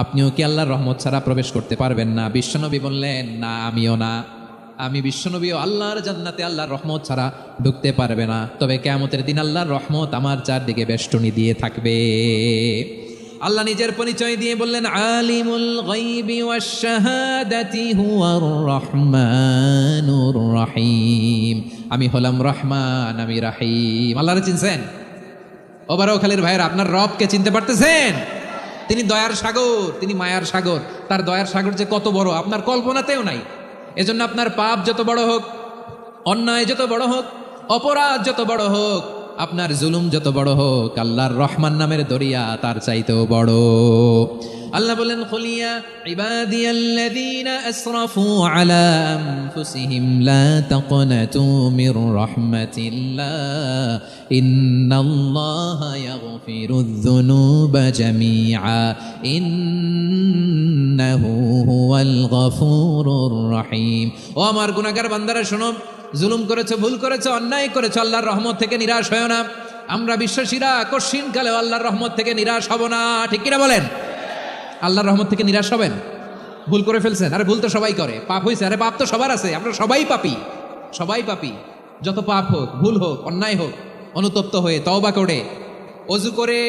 আপনিও কি আল্লাহর রহমত ছাড়া প্রবেশ করতে পারবেন না? বিশ্বনবী বললেন, না, আমিও না। আমি বিশ্বনবীও আল্লাহর জান্নাতে আল্লাহর রহমত ছাড়া ঢুকতে পারবে না। তবে কিয়ামতের দিন আল্লাহর রহমত আমার চারদিকে বেষ্টনী দিয়ে থাকবে। আল্লাহ নিজের পরিচয় দিয়ে বললেন, আলিমুল গায়বি ওয়াশ শাহাদাতি হুয়ার রহমানুর রহিম। আমি হলাম রহমান, আমি রাহিম। আল্লাহরে চিনছেন? ওবারখালীর ভাইয়েরা, আপনার রবকে চিনতে পারতেছেন? তিনি দয়ার সাগর, তিনি মায়ার সাগর। তার দয়ার সাগর যে কত বড় আপনার কল্পনাতেও নাই। এজন্য আপনার পাপ যত বড় হোক, অন্যায় যত বড় হোক, অপরাধ যত বড় হোক, আপনার জুলুম যত বড় হোক, আল্লাহর রহমান নামের দরিয়া তার চাইতেও বড়। আল্লাহ বলেন, কুলিয়া ইবাদিয়াল্লাযীনা আসরাফু আলা আনফুসিহিম লা তাকনাতু মির রাহমাতিল্লাহ ইন্নাল্লাহা ইয়াগফিরুয যুনুবা জামিআ ইন্নাহু হুয়াল গফুরুর রহিম। ও আমার গুনাহগার বান্দারা শোনো, জুলুম করেছো, ভুল করেছো, অন্যায় করেছো, আল্লাহর রহমত থেকে নিরাশ হয় না। আমরা বিশ্বাসীরা কশিনকালেও আল্লাহর রহমত থেকে নিরাশ হব না, ঠিক কিনা বলেন? আল্লাহর রহমত থেকে নিরাশ হবেন? ভুল করে ফেলছেন, আরে ভুল তো সবাই করে। পাপ হয়েছে, আরে পাপ তো সবার আছে, আমরা সবাই পাপী, সবাই পাপী। যত পাপ হোক, ভুল হোক, অন্যায় হোক, অনুতপ্ত হয়ে তওবা করে ওযু করে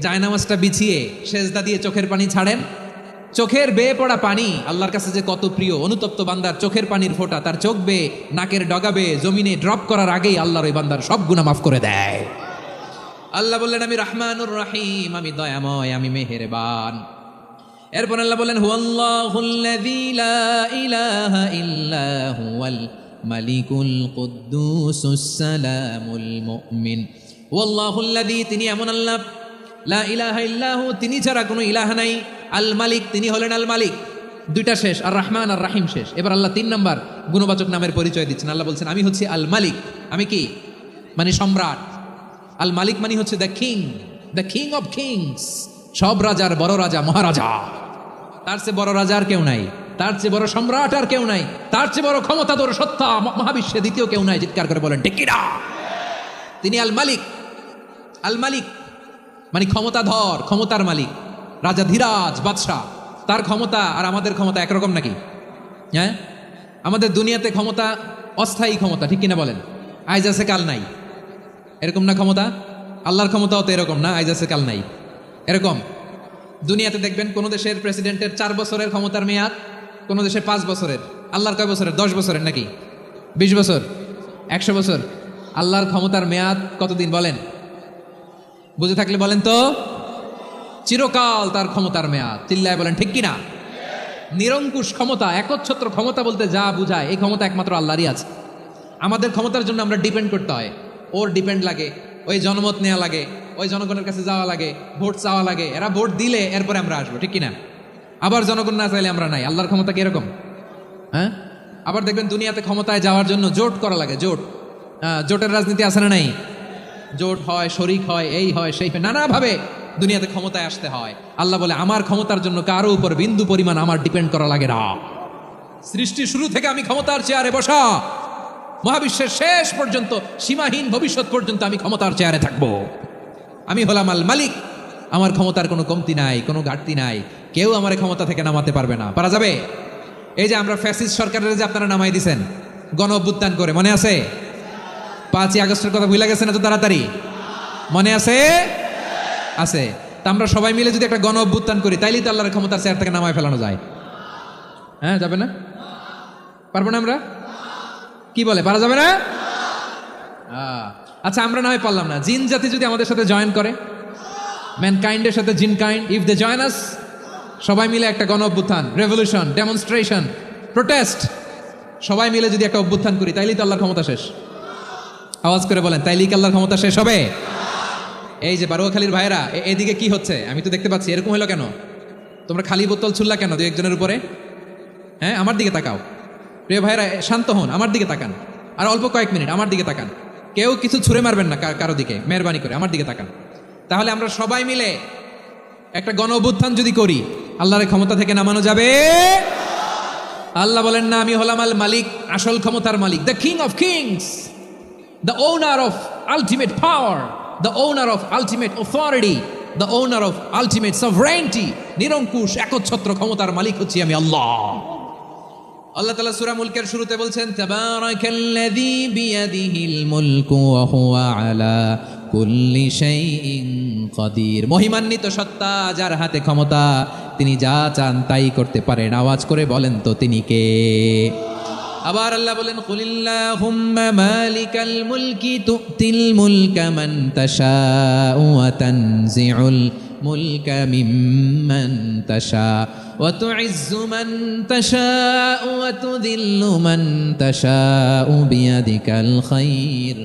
জায়নামাজটা বিছিয়ে সেজদা দিয়ে চোখের পানি ছাড়েন। চোখের বেয়ে পড়া পানি আল্লাহর কাছে যে কত প্রিয়। অনুতপ্ত বান্দার চোখের পানির ফোঁটা তার চোখ বেয়ে, নাকের ডগা বেয়ে জমিনে ড্রপ করার আগেই আল্লাহর ওই বান্দার সব গুনাহ মাফ করে দেয়। আল্লাহ বললেন, আমি রহমানুর রহিম, আমি দয়াময়, আমি মেহেরবান। এরপর আল্লাহ বলেন, হুয়াল্লাহুল্লাযী লা ইলাহা ইল্লা হুয়াল মালিকুল কুদ্দুসুস সালামুল মুমিন। হুয়াল্লাহুল্লাযী, তিনি এমন আল্লাহ, লা ইলাহা ইল্লাহু, তিনি ছাড়া কোনো ইলাহ নাই। আল মালিক, তিনি হলেন আল মালিক। 2টা শেষ, আর রহমান আর রাহিম শেষ। এবার আল্লাহ 3 নাম্বার গুণবাচক নামের পরিচয় দিচ্ছেন। আল্লাহ বলছেন, আমি হচ্ছি আল মালিক। আমি কি? মানে সম্রাট। আল মালিক মানে হচ্ছে দ্য কিং অফ কিংস, সব রাজার বড় রাজা, মহারাজা। তার চেয়ে বড় রাজা আর কেউ নাই, তার চেয়ে বড় সম্রাট আর কেউ নাই, তার চেয়ে বড় ক্ষমতাধর সত্তা মহাবিশ্বে দ্বিতীয় কেউ নাই। চিৎকার করে বলেন ঠিক কিনা? তিনি আল মালিক। আল মালিক মানে ক্ষমতাধর, ক্ষমতার মালিক, রাজা ধীরাজ বাদশাহ। তার ক্ষমতা আর আমাদের ক্ষমতা একরকম নাকি? হ্যাঁ, আমাদের দুনিয়াতে ক্ষমতা অস্থায়ী ক্ষমতা, ঠিক কিনা বলেন? আইজ আছে কাল নাই, এরকম না ক্ষমতা? আল্লাহর ক্ষমতাও তো এরকম না, আইজ আছে কাল নাই এরকম। দুনিয়াতে দেখবেন কোন দেশের প্রেসিডেন্টের 4 বছরের ক্ষমতার মেয়াদ, কোন দেশে 5 বছরের। আল্লাহর কয় বছরের? 10 বছরের নাকি 20 বছর, 100 বছর? আল্লাহর ক্ষমতার মেয়াদ কতদিন বলেন? বুঝে থাকলে বলেন তো। চিরকাল তার ক্ষমতার মেয়াদ। চিল্লায় বলেন ঠিক কিনা? নিরঙ্কুশ ক্ষমতা, একচ্ছত্র ক্ষমতা বলতে যা বুঝায়, এই ক্ষমতা একমাত্র আল্লাহরই আছে। আমাদের ক্ষমতার জন্য আমরা ডিপেন্ড করতে হয়, ওর ডিপেন্ড লাগে, ওই জনমত নেওয়া লাগে, ওই জনগণের কাছে যাওয়া লাগে, ভোট চাওয়া লাগে। এরা ভোট দিলে এরপরে আমরা আসবো, ঠিক কিনা? আবার জনগণ না চাইলে আমরা নাই। আল্লাহর ক্ষমতা কি এরকম? হ্যাঁ, আবার দেখবেন দুনিয়াতে ক্ষমতায় যাওয়ার জন্য জোট করা লাগে। জোটের রাজনীতি আছে না নাই? জোট হয়, শরিক হয়, এই হয় সেই হয়, নানাভাবে দুনিয়াতে ক্ষমতায় আসতে হয়। আল্লাহ বলে, আমার ক্ষমতার জন্য কারো উপর বিন্দু পরিমাণ আমার ডিপেন্ড করা লাগে না। সৃষ্টি শুরু থেকে আমি ক্ষমতার চেয়ারে বসা, মহাবিশ্বের শেষ পর্যন্ত, সীমাহীন ভবিষ্যৎ পর্যন্ত আমি ক্ষমতার চেয়ারে থাকবো। আমি হলাম আল মালিক, আমার ক্ষমতার কোনো কমতি নাই, কোনো ঘাটতি নাই, কেউ আমার ক্ষমতা থেকে নামাতে পারবে না। পারা যাবে? এই যে আমরা ফ্যাসিস্ট সরকারের যে আপনারা নামাই দিছেন গণ অভ্যুত্থান করে, মনে আছে? 5ই আগস্টের কথা ভুলে গেছেন এত তাড়াতাড়ি? মনে আছে? আছে। তা আমরা সবাই মিলে যদি একটা গণ অভ্যুত্থান করি তাইলেই তো আল্লাহর ক্ষমতার চেয়ার থেকে নামায় ফেলানো যায়। হ্যাঁ, যাবে না? পারবো না আমরা? কি বলে, পারা যাবে না? আচ্ছা, আমরা না হয় পারলাম না, জিন জাতি যদি আমাদের সাথে জয়েন করে, ম্যানকাইন্ডের সাথে jinn kind, if they join us, সবাই মিলে একটা গণ অভ্যুত্থান, রেভলিউশন, ডেমনস্ট্রেশন, প্রোটেস্ট, সবাই মিলে যদি একটা অভ্যুত্থান করি তাইলেই তো আল্লাহর ক্ষমতা শেষ। আওয়াজ করে বলেন, তাইলেই কি আল্লাহর ক্ষমতা শেষ হবে? এই যে বারুয়াখালীর ভাইরা, এদিকে কি হচ্ছে আমি তো দেখতে পাচ্ছি, এরকম হলো কেন? তোমরা খালি বোতল ছুড়লা কেন দু একজনের উপরে? হ্যাঁ, আমার দিকে তাকাও। প্রিয় ভাইরা, শান্ত হন, আমার দিকে তাকান, আর অল্প কয়েক মিনিট আমার দিকে তাকান। কেউ কিছু ছুঁড়ে মারবেন না কারো দিকে, মেহরবানি করে আমার দিকে তাকান। তাহলে আমরা সবাই মিলে একটা গণ অভ্যুত্থান যদি করি, আল্লাহর ক্ষমতা থেকে নামানো যাবে? আল্লাহ বলেন না, আমি হলাম আল মালিক, আসল ক্ষমতার মালিক, the king of kings, the owner of ultimate power, the owner of ultimate authority, the owner of ultimate sovereignty. নিরঙ্কুশ একচ্ছত্র ক্ষমতার মালিক হচ্ছি আমি আল্লাহ। আল্লাহ তাআলা সূরা মুলকের শুরুতে বলছেন, তাবারাকাল্লাযী বিয়াদিহিল মুলকু ওয়া হুয়া আলা কুল্লি শাইইন কাদির। মহিমান্বিত সত্তা, যার হাতে ক্ষমতা, তিনি যা চান তাই করতে পারেন। আওয়াজ করে বলেন তো তিনি কে? আবার আল্লাহ বলেন, কুলিল্লাহুম্মা মালিকাল মুলকি তুতিল মুলকা মান তাশাউ ওয়া তানজিউল মুলকা মিম্মান তাশা ওয়া তুইজ্জু মান তাশাউ ওয়া তুযিল্লু মান তাশাউ বিয়াদিকাল খায়র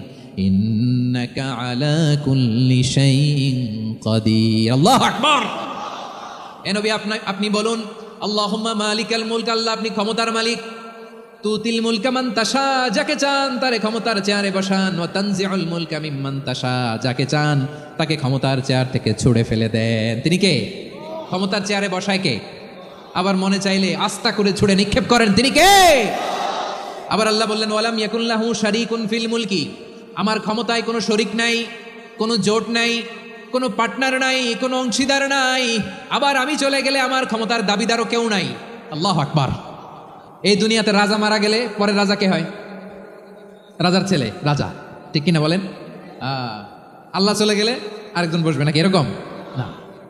ইন্নাকা আলা কুল্লি শাইইন কাদির। আল্লাহু আকবার। এ নবী, আপনি বলুন, আল্লাহুম্মা মালিকাল মুলক, আল্লাহ আপনি ক্ষমতার মালিক। তুতিল মুলকা মান তাশা, যাকে চান তারে ক্ষমতার চেয়ারে বসান। ওয়া তানজিউল মুলকা মিম্মান তাশা, যাকে চান তাকে ক্ষমতার চেয়ার থেকে ছুঁড়ে ফেলে দেন। তিনি কে? ক্ষমতার চেয়ারে বসায় কে? আবার মনে চাইলে আস্থা করে ছুঁড়ে নিক্ষেপ করেন, তিনি কে? আবার আল্লাহ বললেন, ওয়ালাম ইয়াকুল্লাহু শারীকুন ফিল মুলকি, আমার ক্ষমতায় কোনো শরিক নাই, কোনো জোট নাই, কোনো পার্টনার নাই, কোনো অংশীদার নাই। আবার আমি চলে গেলে আমার ক্ষমতার দাবিদারও কেউ নাই। আল্লাহু আকবার। এই দুনিয়াতে রাজা মারা গেলে পরে রাজা কে হয়? রাজার ছেলে রাজা, ঠিক কিনা বলেন? আল্লাহ চলে গেলে আরেকজন বসবে নাকি? এরকম না,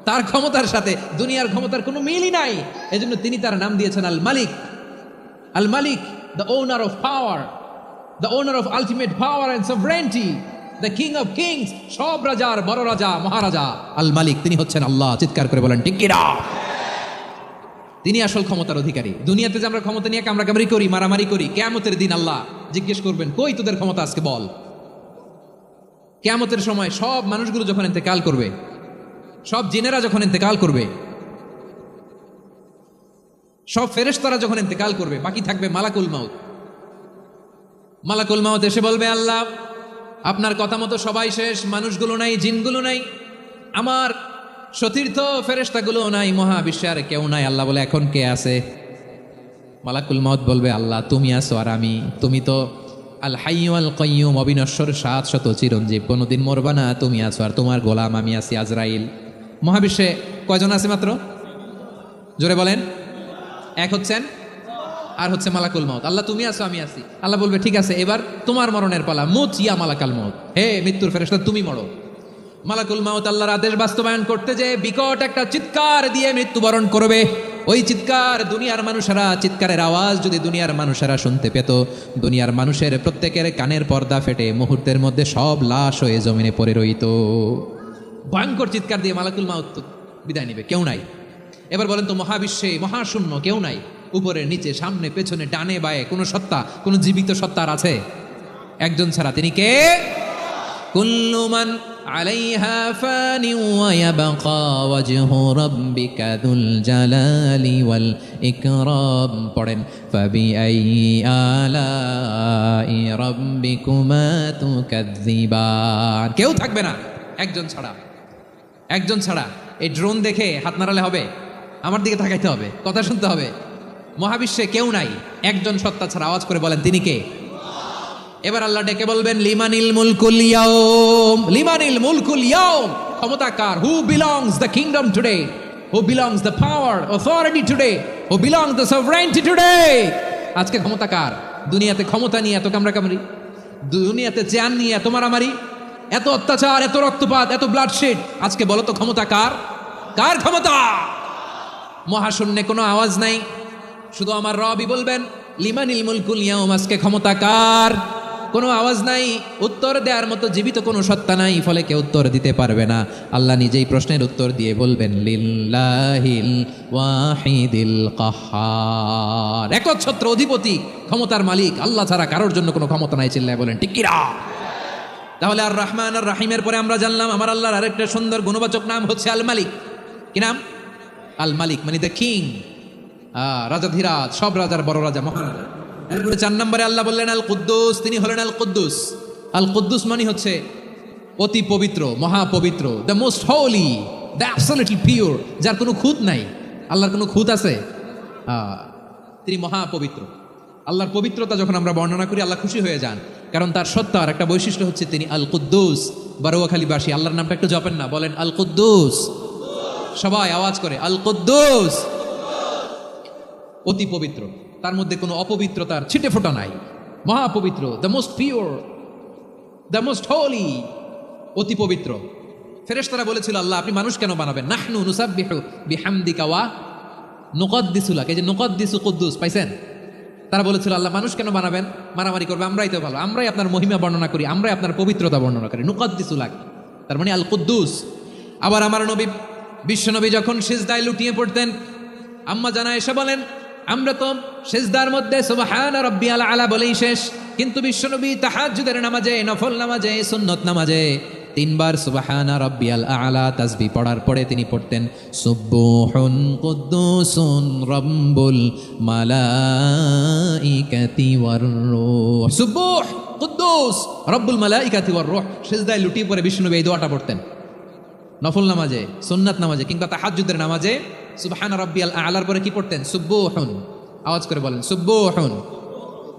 তার ক্ষমতার সাথে দুনিয়ার ক্ষমতার কোনো মিলই নাই। এজন্য তিনি তার নাম দিয়েছেন আল মালিক। আল মালিক, the owner of power, the owner of ultimate power and sovereignty, the king of kings, সব রাজার বড় রাজা, মহারাজা আল মালিক, তিনি হচ্ছেন আল্লাহ। চিৎকার করে বলেন ঠিক কিনা? তিনি আসল ক্ষমতার অধিকারী। দুনিয়াতে যে আমরা ক্ষমতা নিয়ে কামড়াকামড়ি করি, মারামারি করি, কিয়ামতের দিন আল্লাহ জিজ্ঞেস করবেন, কই তোদের ক্ষমতা আজকে বল। কিয়ামতের সময় সব মানুষগুলো যখন ইন্তেকাল করবে, সব জিনেরা যখন ইন্তেকাল করবে, সব ফেরেশতারা যখন ইন্তেকাল করবে, বাকি থাকবে মালাকুল মাউত। মালাকুল মাউত এসে বলবে, আল্লাহ আপনার কথা মতো সবাই শেষ, মানুষগুলো নাই, জিনগুলো নাই, আমার সতীর্থ ফেরেশতাগুলো নাই, মহাবিশ্বে আর কেউ নাই। আল্লাহ বলে, এখন কে আছে? মালাকুল মাউত বলবে, আল্লাহ তুমি আছো আর আমি। তুমি তো আল হাইয়্যু আল কাইয়্যুম, অবিনশ্বর, শাশ্বত, চিরঞ্জীব, কোনোদিন মরবা না, তুমি আছো, আর তোমার গোলাম আমি আছি আজরাইল। মহাবিশ্বে কয়জন আছে মাত্র? জোরে বলেন। এক হচ্ছেন, আর হচ্ছে মালাকুল মাউত। আল্লাহ তুমি আছো আমি আছি। আল্লাহ বলবে, ঠিক আছে, এবার তোমার মরণের পালা, মুত ইয়া মালাকাল মাউত, হে মৃত্যুর ফেরেশতা তুমি মরো। মালাকুল মাউত আল্লাহর আদেশ বাস্তবায়ন করতে যে বিকট একটা চিৎকার দিয়ে মৃত্যুবরণ করবে। ওই চিৎকার দুনিয়ার মানুষেরা, চিৎকারের আওয়াজ যদি দুনিয়ার মানুষেরা শুনতে পেত, দুনিয়ার মানুষের প্রত্যেকের কানের পর্দা ফেটে মুহূর্তের মধ্যে সব লাশ হয়ে জমিনে পড়ে রইত। ভয়ঙ্কর চিৎকার দিয়ে মালাকুল মাউত বিদায় নিবে, কেউ নাই। এবার বলেন তো, মহাবিশ্বে মহাশূন্য, কেউ নাই, উপরে নিচে সামনে পেছনে ডানে বায়ে কোনো সত্তা, কোনো জীবিত সত্তার আছে? একজন ছাড়া, তিনি কে? কুল্লু মান আলাইহা ফানি ওয়া ইয়াবকা ওয়াজহু রাব্বিকা যুল জালালি ওয়াল ইকরাম। পড়েন, ফাবিআইয়ি আলাই রাব্বিকুমা তুকাযযিবান। কেউ থাকবে না একজন ছাড়া, একজন ছাড়া। এই ড্রোন দেখে হাত নাড়ালে হবে? আমার দিকে তাকাইতে হবে, কথা শুনতে হবে। মহাবিশ্বে কেউ নাই, একজন সত্তা ছাড়া। আওয়াজ করে বলেন, তিনি কে? এবার আল্লাহ ডেকে বলবেন, লিমানিল মুলকুল ইয়াউম, লিমানিল মুলকুল ইয়াউম, ক্ষমতা কার? Who belongs the kingdom today, who belongs the power authority today, who belongs the sovereignty today. আজকে ক্ষমতা কার? দুনিয়াতে ক্ষমতা নিয়ে এত কামড়াকামড়ি, দুনিয়াতে জ্ঞান নিয়ে এত মারামারি, এত অত্যাচার, এত রক্তপাত, এত ব্লাডশেড। আজকে বলো তো ক্ষমতা কার? কার ক্ষমতা? মহাশূন্যে কোনো আওয়াজ নাই, শুধু আমার রবই বলবেন লিমানিল মুলকুল ইয়াউম। আজকে ক্ষমতা কার? কোনো আওয়াজ নাই, উত্তর দেওয়ার মতো জীবিত কোনো সত্তা নাই, ফলে কেউ উত্তর দিতে পারবে না। আল্লাহ নিজেই প্রশ্নের উত্তর দিয়ে বলবেন লিল্লাহিল ওয়াহিদিল কাহ্হার। একচ্ছত্র অধিপতি, ক্ষমতার মালিক আল্লাহ ছাড়া কারোর জন্য কোনো ক্ষমতা নাই। চিল্লায় বলেন ঠিক কিনা? তাহলে আর রহমান আর রাহিমের পরে আমরা জানলাম আমার আল্লাহর আরেকটা সুন্দর গুণবাচক নাম হচ্ছে আল মালিক। কি নাম? আল মালিক, মানে দ্য কিং, রাজাধিরাজ, সব রাজার বড় রাজা, মহারাজা। এরপরে 4 নম্বরে আল্লাহ বললেন আল কুদ্দুস, তিনি হলেন আল কুদ্দুস। আল কুদ্দুস মানে হচ্ছে অতি পবিত্র, মহাপবিত্র, the most holy, the absolutely pure, যার কোনো খুঁত নাই। আল্লাহর কোনো খুঁত আছে? তিনি মহাপবিত্র। আল্লাহর পবিত্রতা যখন আমরা বর্ণনা করি আল্লাহ খুশি হয়ে যান, কারণ তার সত্তার একটা বৈশিষ্ট্য হচ্ছে তিনি আল কুদ্দুস। বারোয়াখালীবাসী আল্লাহর নামটা একটু জপেন না, বলেন আল কুদ্দুস, সবাই আওয়াজ করে আল কুদ্দুস। অতি পবিত্র, তার মধ্যে কোনো অপবিত্রতার ছিটে ফোঁটা নাই, মহাপবিত্র, the most pure, the most holy, অতি পবিত্র। ফেরেশতারা বলেছিল আল্লাহ আপনি মানুষ কেন বানাবেন? নাহনু নুসাব্বিহু বিহামদিকা ওয়া নুকদ্দিসু লাক। এই যে নুকদ্দিসু কুদ্দুস পাইছেন? তারা বলেছিল আল্লাহ মানুষ কেন বানাবেন? মারামারি করবে, আমরাই তো ভালো, আমরাই আপনার মহিমা বর্ণনা করি, আমরাই আপনার পবিত্রতা বর্ণনা করি। নুকদ্দিসু লাক, তার মানে আল কুদ্দুস। আবার আমার নবী, বিশ্বনবী যখন সিজদায় লুটিয়ে পড়তেন, আম্মা জানা এসে বলেন আমরা তো সিজদার মধ্যে সুবহানা রাব্বিয়াল আলা বলেই শেষ, কিন্তু বিশ্বনবী তাহাজ্জুদের নামাজে, নফল নামাজে, সুন্নত নামাজে 3 বার সুবহানা রাব্বিয়াল আলা তাসবিহ পড়ার পরে তিনি পড়তেন সুবহুন কুদ্দুসুন রাব্বুল মালাইকাতি ওয়ার রূহ। সুবহ কুদ্দুস রব্বুল মালাইকাতি ওয়ার রূহ। সিজদায় লুটিয়ে পড়ে বিশ্বনবী এই দোয়াটা পড়তেন। নফল নামাজে, সুন্নাত নামাজে কিংবা তাহাজ্জুদের নামাজে সুবহানা রাব্বিয়াল আলার পরে কি পড়তেন? সুবহুন, আওয়াজ করে বলেন সুবহুন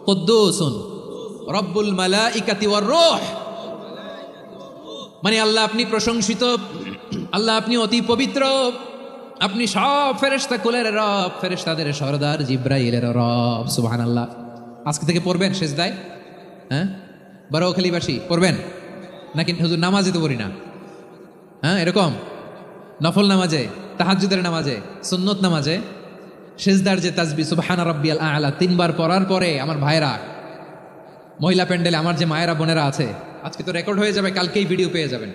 কুদ্দুসুন রব্বুল মালাইকাতি ওয়ার রূহ। মানে আল্লাহ আপনি প্রশংসিত, আল্লাহ আপনি অতি পবিত্র, আপনি সব ফেরেশতা কুলের রব, ফেরেশতাদের সরদার জিব্রাইলের রব। সুবহানাল্লাহ। আজকে থেকে পড়বেন সিজদায়? হ্যাঁ, বারোয়াখালীবাসী পড়বেন নাকি? হুজুর নামাজে তো পড়ি না। হ্যাঁ, এরকম নফল নামাজে, তাহাজ্জুদের নামাজে, সুন্নত নামাজে সিজদার যে তাসবিহ সুবহানা রাব্বিয়াল আলা 3 বার পড়ার পরে আমার ভাইরা, মহিলা প্যান্ডেলে আমার যে মায়েরা বোনেরা আছে, আজকে তো রেকর্ড হয়ে যাবে, কালকেই ভিডিও পেয়ে যাবেন।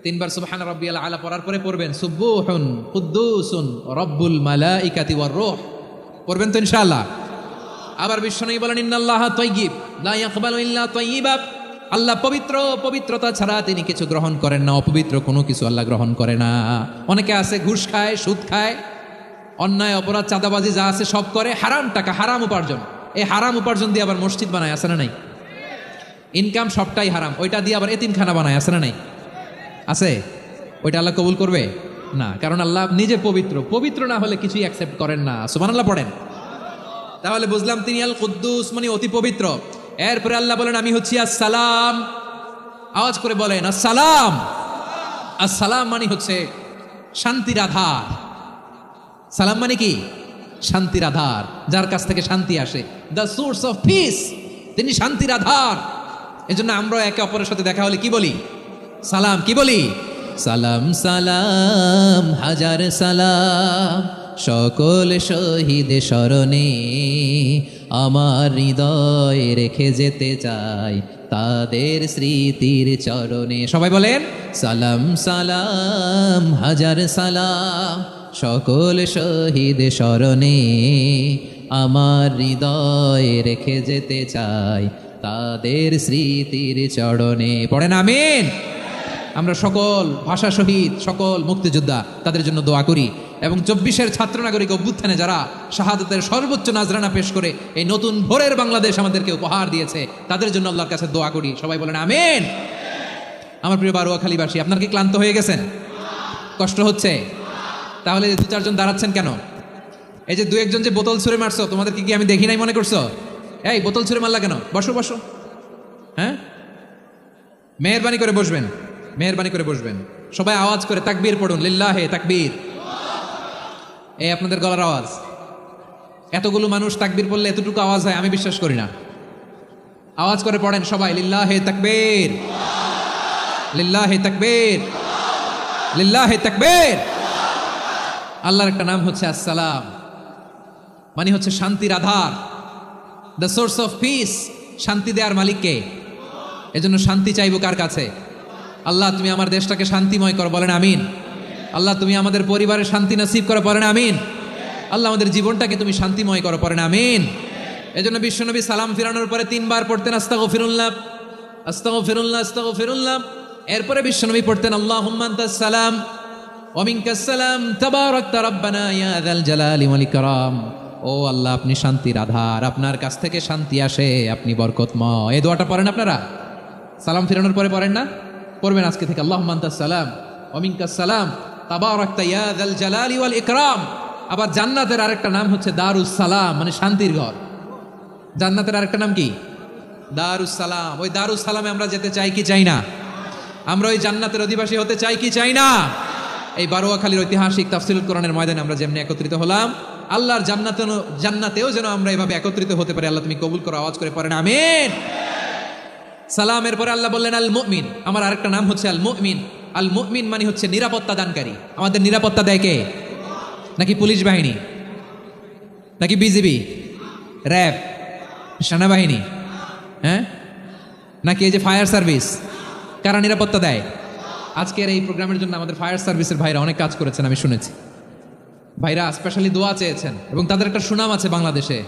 3 বার সুবহানা রাব্বিয়াল আলা পড়ার পরে পড়বেন সুবহুন কুদ্দুসুন রব্বুল মালাইকাতি ওয়ার রূহ। পড়বেন তো ইনশাআল্লাহ? আবার বিশ্বনবী বলেন ইন্নাল্লাহা তাইয়্যিব লা ইয়াকবালু ইল্লা তাইয়্যিবা। আল্লাহ পবিত্র, পবিত্রতা ছাড়া তিনি কিছু গ্রহণ করেন না, অপবিত্র কোনো কিছু আল্লাহ গ্রহণ করে না। অনেকে আছে ঘুষ খায়, সুদ খায়, অন্যায় অপরাধ চাঁদাবাজি যা আছে সব করে, হারাম টাকা, হারাম উপার্জন। এই হারাম উপার্জন দিয়ে আবার মসজিদ বানায়, আছে না নাই? ইনকাম সবটাই হারাম, ওইটা দিয়ে আবার এতিমখানা বানায়, আছে না নাই? আছে। ওইটা আল্লাহ কবুল করবে না, কারণ আল্লাহ নিজে পবিত্র, পবিত্র না হলে কিছুই অ্যাকসেপ্ট করেন না। সুবহানাল্লাহ পড়েন। তাহলে বুঝলাম তিনি আল কুদ্দুস মানে অতি পবিত্র। এরপরে আল্লাহ বলেন আমি হচ্ছি আসসালাম। আওয়াজ করে বলেন আসসালাম। আসসালাম মানে হচ্ছে শান্তির আধার। সালাম মানে কি? শান্তির আধার, যার কাছ থেকে শান্তি আসে, দ্য সোর্স অফ পিস। তিনি শান্তির আধার। এজন্য আমরা একে অপরের সাথে দেখা হলে কি বলি? সালাম। কি বলি? সালাম সালাম হাজার সালাম সকল শহীদ স্মরণে, আমার হৃদয় রেখে যেতে চাই তাদের স্মৃতির চরণে। সবাই বলেন সালাম সালাম হাজার সালাম সকল শহীদ স্মরণে, আমার হৃদয় রেখে যেতে চাই তাদের স্মৃতির চরণে। পড়েন আমিন। আমরা সকল ভাষা শহীদ, সকল মুক্তিযোদ্ধা, তাদের জন্য দোয়া করি। এবং 24-এর ছাত্র নাগরিক অভ্যুত্থানে যারা শাহাদাতের সর্বোচ্চ নাজরানা পেশ করে এই নতুন ভোরের বাংলাদেশ আমাদেরকে উপহার দিয়েছে, তাদের জন্য আল্লাহর কাছে দোয়া করি। সবাই বলেন আমিন। আমার প্রিয় বারোয়াখালীবাসী, আপনার কি ক্লান্ত হয়ে গেছেন? কষ্ট হচ্ছে? তাহলে 2-4 জন দাঁড়াচ্ছেন কেন? এই যে 2-1 জন যে বোতল ছুঁড়ে মারছো, তোমাদেরকে কি আমি দেখি নাই মনে করছো? এই বোতল ছুঁড়ে মারলা কেন? বসো বসো। হ্যাঁ, মেহেরবানি করে বসবেন, মেহেরবানি করে বসবেন। সবাই আওয়াজ করে তাকবীর পড়ুন, লিল্লাহে তাকবীর। এই আপনাদের গলার আওয়াজ। এতগুলো মানুষ তাকবীর পড়লে এতটুকু আওয়াজ হয় আমি বিশ্বাস করি না। আওয়াজ করে পড়েন সবাই, লিল্লাহে তাকবীর, লিল্লাহে তাকবীর, লিল্লাহে তাকবীর। আল্লাহর একটা নাম হচ্ছে আসসালাম, মানে হচ্ছে শান্তির আধার, দ্য সোর্স অফ পিস। শান্তি দেওয়ার মালিককে। এজন্য শান্তি চাইবো কার কাছে? আল্লাহ তুমি আমার দেশটাকে শান্তিময় করো, বলেন আমিন। আল্লাহ তুমি আমাদের পরিবারে শান্তি নসিব করো, বলেন আমিন। আল্লাহ আমাদের জীবনটাকে তুমি শান্তিময় করো, পড়েন আমিন। এজন্য বিশ্বনবী সালাম ফিরানোর পরে 3 বার পড়তেন আস্তাগফিরুল্লাহ, আস্তাগফিরুল্লাহ, আস্তাগফিরুল্লাহ। এরপরে বিশ্বনবী পড়তেন আল্লাহুম্মা আনতাস সালাম ওয়া মিনকাস সালাম তাবারাকতা রাব্বানা ইয়া যাল জালালি ওয়াল ইকরাম। ও আল্লাহ আপনি শান্তির আধার, আপনার কাছ থেকে শান্তি আসে, আপনি বরকতময়। এই দোয়াটা পড়েন আপনারা সালাম ফিরানোর পরে, পড়েন না? পড়বেন আজকে থেকে, আল্লাহুম্মা আনতাস সালাম ওয়া মিনকাস সালাম তাবারাকতা ইয়া যাল জালালি ওয়াল ইকরাম। আবার জান্নাতের আরেকটা নাম হচ্ছে দারুস সালাম, মানে শান্তির ঘর। জান্নাতের আরেকটা নাম কি? দারুস সালাম। ওই দারুস সালামে আমরা যেতে চাই কি চাই না? আমরা ওই জান্নাতের অধিবাসী হতে চাই কি চাই না? এই বারোয়াখালীর ঐতিহাসিক তাফসীরুল কোরআনের ময়দানে আমরা যেমনি একত্রিত হলাম, আল্লাহর জান্নাতেও যেন আমরা এভাবে একত্রিত হতে পারি। আল্লাহ তুমি কবুল করো, আওয়াজ করে পড়েন আমিন। সালামের পরে আল্লাহ বললেন আল মুমিন। আমার আরেকটা নাম হচ্ছে আল মুমিন। আল মুমিন মানে হচ্ছে নিরাপত্তা দানকারী। আমাদের নিরাপত্তা দেয় কে? নাকি পুলিশ বাহিনী, নাকি বিজিবি, র্যাব, সেনাবাহিনী, হ্যাঁ, নাকি এই যে ফায়ার সার্ভিস? কারা নিরাপত্তা দেয়? আজকের এই প্রোগ্রামের জন্য আমাদের ফায়ার সার্ভিসের ভাইরা অনেক কাজ করেছেন, আমি শুনেছি। ভাইরা স্পেশালি দোয়া চেয়েছেন এবং তাদের একটা সুনাম আছে বাংলাদেশে।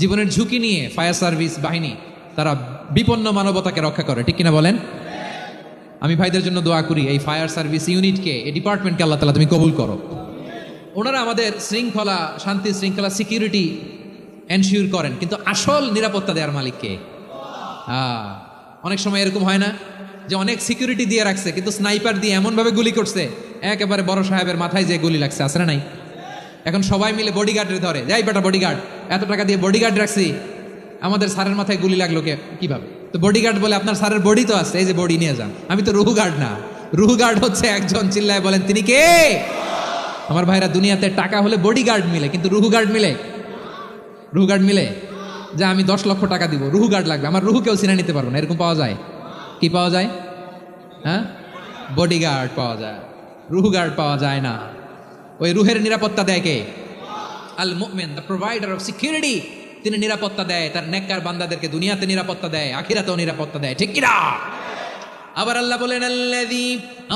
জীবনের ঝুঁকি নিয়ে ফায়ার সার্ভিস বাহিনী তারা বিপন্ন মানবতাকে রক্ষা করে, ঠিক কিনা বলেন? আমি ভাইদের জন্য দোয়া করি, এই ফায়ার সার্ভিস ইউনিটকে, এই ডিপার্টমেন্টকে আল্লাহ তাআলা তুমি কবুল করো। ওনারা আমাদের শৃঙ্খলা, শান্তি শৃঙ্খলা, সিকিউরিটি এনশিওর করেন, কিন্তু আসল নিরাপত্তা দেওয়ার মালিককে। অনেক সময় এরকম হয় না যে অনেক সিকিউরিটি দিয়ে রাখছে, কিন্তু স্নাইপার দিয়ে এমনভাবে গুলি করছে একেবারে বড় সাহেবের মাথায় যে গুলি লাগছে, আছে না নাই? এখন সবাই মিলে বডিগার্ডের ধরে, যাই বেটা বডিগার্ড, এত টাকা দিয়ে বডিগার্ড রাখছি, আমাদের স্যারের মাথায় গুলি লাগলো কিভাবে? তো বডিগার্ড বলে আপনার স্যারের বডি তো আছে, এই যে বডি নিয়ে যান। আমি তো রুহু গার্ড না, রুহু গার্ড হচ্ছে একজন, চিল্লায় বলেন তিনি কে? আমার ভাইরা, দুনিয়াতে টাকা হলে বডিগার্ড মিলে, কিন্তু রুহু গার্ড মিলে? রুহু গার্ড মিলে যে আমি 10 লক্ষ টাকা দিব, রুহু গার্ড লাগবে, আমার রুহু কেউ চিনে নিতে পারবো না, এরকম পাওয়া যায়? কি পাওয়া যায়? হ্যাঁ, বডিগার্ড পাওয়া যায়, রুহু গার্ড পাওয়া যায় না। ওই রুহের নিরাপত্তা দেয় কে? আল মুমিন, দ্য প্রোভাইডার অফ সিকিউরিটি। তিনি নিরাপত্তা দেয় তার নেককার বান্দাদেরকে, দুনিয়াতে নিরাপত্তা দেয়, আখিরাতেও নিরাপত্তা দেয়, ঠিক কিনা? আবার আল্লাহ বলেন আল্লাযী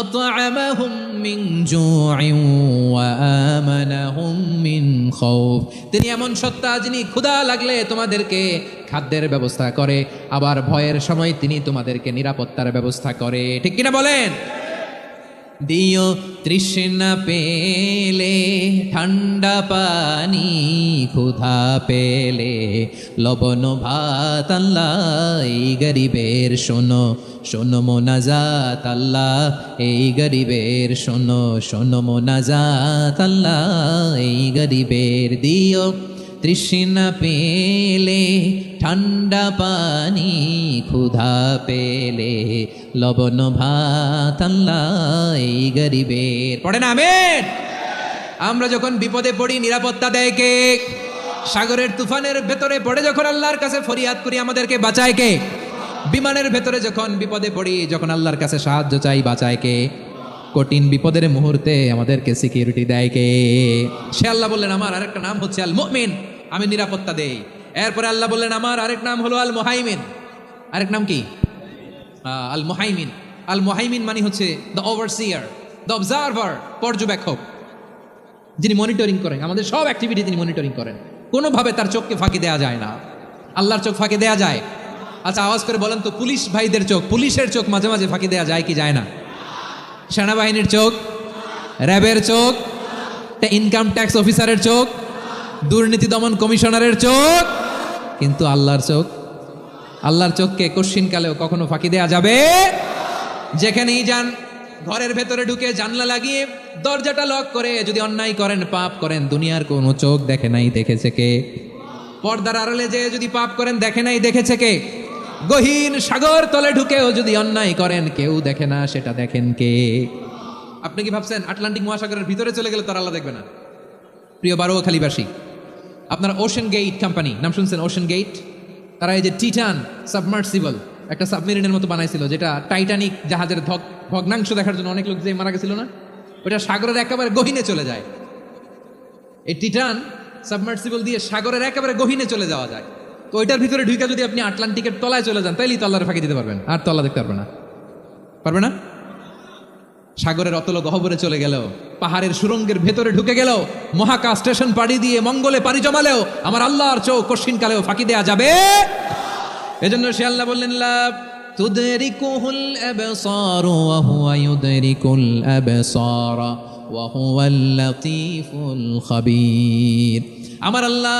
আত'আমাহুম মিন জু'ইন ওয়া আমানাহুম মিন খাউফ। তিনি এমন সত্তা যিনি ক্ষুধা লাগলে তোমাদেরকে খাদ্যের ব্যবস্থা করে, আবার ভয়ের সময় তিনি তোমাদেরকে নিরাপত্তার ব্যবস্থা করে, ঠিক কিনা বলেন? দিও তৃষ্ণা পেলে ঠান্ডা পানি, ক্ষুধা পেলে লবণ ভাত, আল্লাহ এই গরিবের শোনো শোনো মোনাজাত, আল্লাহ এই গরিবের শোনো শোনো মোনাজাত, আল্লাহ এই গরিবের। দিও তৃষ্ণা পেলে ঠান্ডা পানি, ক্ষুধা পেলে লবণ ভাত, আল্লাহ এই গরিবের। পড়েন আমিন। আমরা যখন বিপদে পড়ি নিরাপত্তা দেয় কে? সাগরের তুফানের ভেতরে পড়ে যখন আল্লাহর কাছে ফরিয়াদ করি আমাদেরকে বাঁচায় কে? বিমানের ভেতরে যখন বিপদে পড়ি, যখন আল্লাহর কাছে সাহায্য চাই, বাঁচায় কে? কঠিন বিপদের মুহূর্তে আমাদেরকে সিকিউরিটি দেয় কে? সে আল্লাহ বললেন আমার আরেকটা নাম হচ্ছে আল মুমিন, আমি নিরাপত্তা দেই। এরপরে আল্লাহ বললেন আমার আরেক নাম হলো আল মুহাইমিন। আরেক নাম কি? আল মুহাইমিন। আল মুহাইমিন মানে হচ্ছে দ্য ওভারসিয়ার, দ্য অবজারভার, পর্যবেক্ষক, যিনি মনিটরিং করেন আমাদের সব অ্যাক্টিভিটি, তিনি মনিটরিং করেন। কোনোভাবে তার চোখকে ফাঁকি দেওয়া যায় না। আল্লাহর চোখ ফাঁকি দেওয়া যায়? আচ্ছা আওয়াজ করে বলেন তো, পুলিশ ভাইদের চোখ, পুলিশের চোখ মাঝে মাঝে ফাঁকি দেওয়া যায় কি যায় না? সেনাবাহিনীর চোখ, র্যাবের চোখ, ইনকাম ট্যাক্স অফিসারের চোখ, দুর্নীতি দমন কমিশনারের চোখ, কিন্তু আল্লাহর চোখ? আল্লাহর চোখকে কশ্চিনকালেও কখনো ফাঁকি দেয়া যাবে? যেখানেই যান, ঘরের ভেতরে ঢুকে জানলা লাগিয়ে দরজাটা লক করে যদি অন্যায় করেন, পাপ করেন, দুনিয়ার কোনো চোখ দেখে নাই, দেখেছে কে? পর্দার আড়ালে যে যদি পাপ করেন, দেখে নাই, দেখেছে কে? গহীন সাগর তলে ঢুকেও যদি অন্যায় করেন, কেউ দেখে না, সেটা দেখেন কে? আপনি কি ভাবছেন আটলান্টিক মহাসাগরের ভিতরে চলে গেলে তার আল্লাহ দেখবে না? প্রিয় বারোয়াখালীবাসী, আপনারা ওশেন গেট কোম্পানি নাম শুনছেন? ওশেন গেট, তারা এই যে টিটান সাবমার্সিবল একটা সাবমেরিনের মতো বানাইছিল, যেটা টাইটানিক জাহাজের ভগ্নাংশ দেখার জন্য অনেক লোক যে মারা গেছিল না, ওটা সাগরের একেবারে গহীনে চলে যায়। এই টিটান সাবমার্সিবল দিয়ে সাগরের একেবারে গহীনে চলে যাওয়া যায়। তো ওইটার ভিতরে ঢুকে যদি আপনি আটলান্টিকের তলায় চলে যান, তাইলেই তো আল্লাহর ফাঁকি দিতে পারবেন, আর তো আল্লাহ দেখতে পারবে না। পারবে না? সাগরের অতল গহ্বরে চলে গেল, পাহাড়ের সুরঙ্গের ভেতরে ঢুকে গেল, মহাকাশ স্টেশন পাড়ি দিয়ে মঙ্গলে পাড়ি জমালেও আমার আল্লাহর চোখ কশিন কালেও ফাঁকি দেয়া যাবে। এজন্য সে আল্লাহ বললেন, লা তুদরিকুহুল আবসার ওয়া হুয়া ইউদরিকুল আবসার ওয়া হুয়াল লাতীফুল খাবীর। আমার আল্লাহ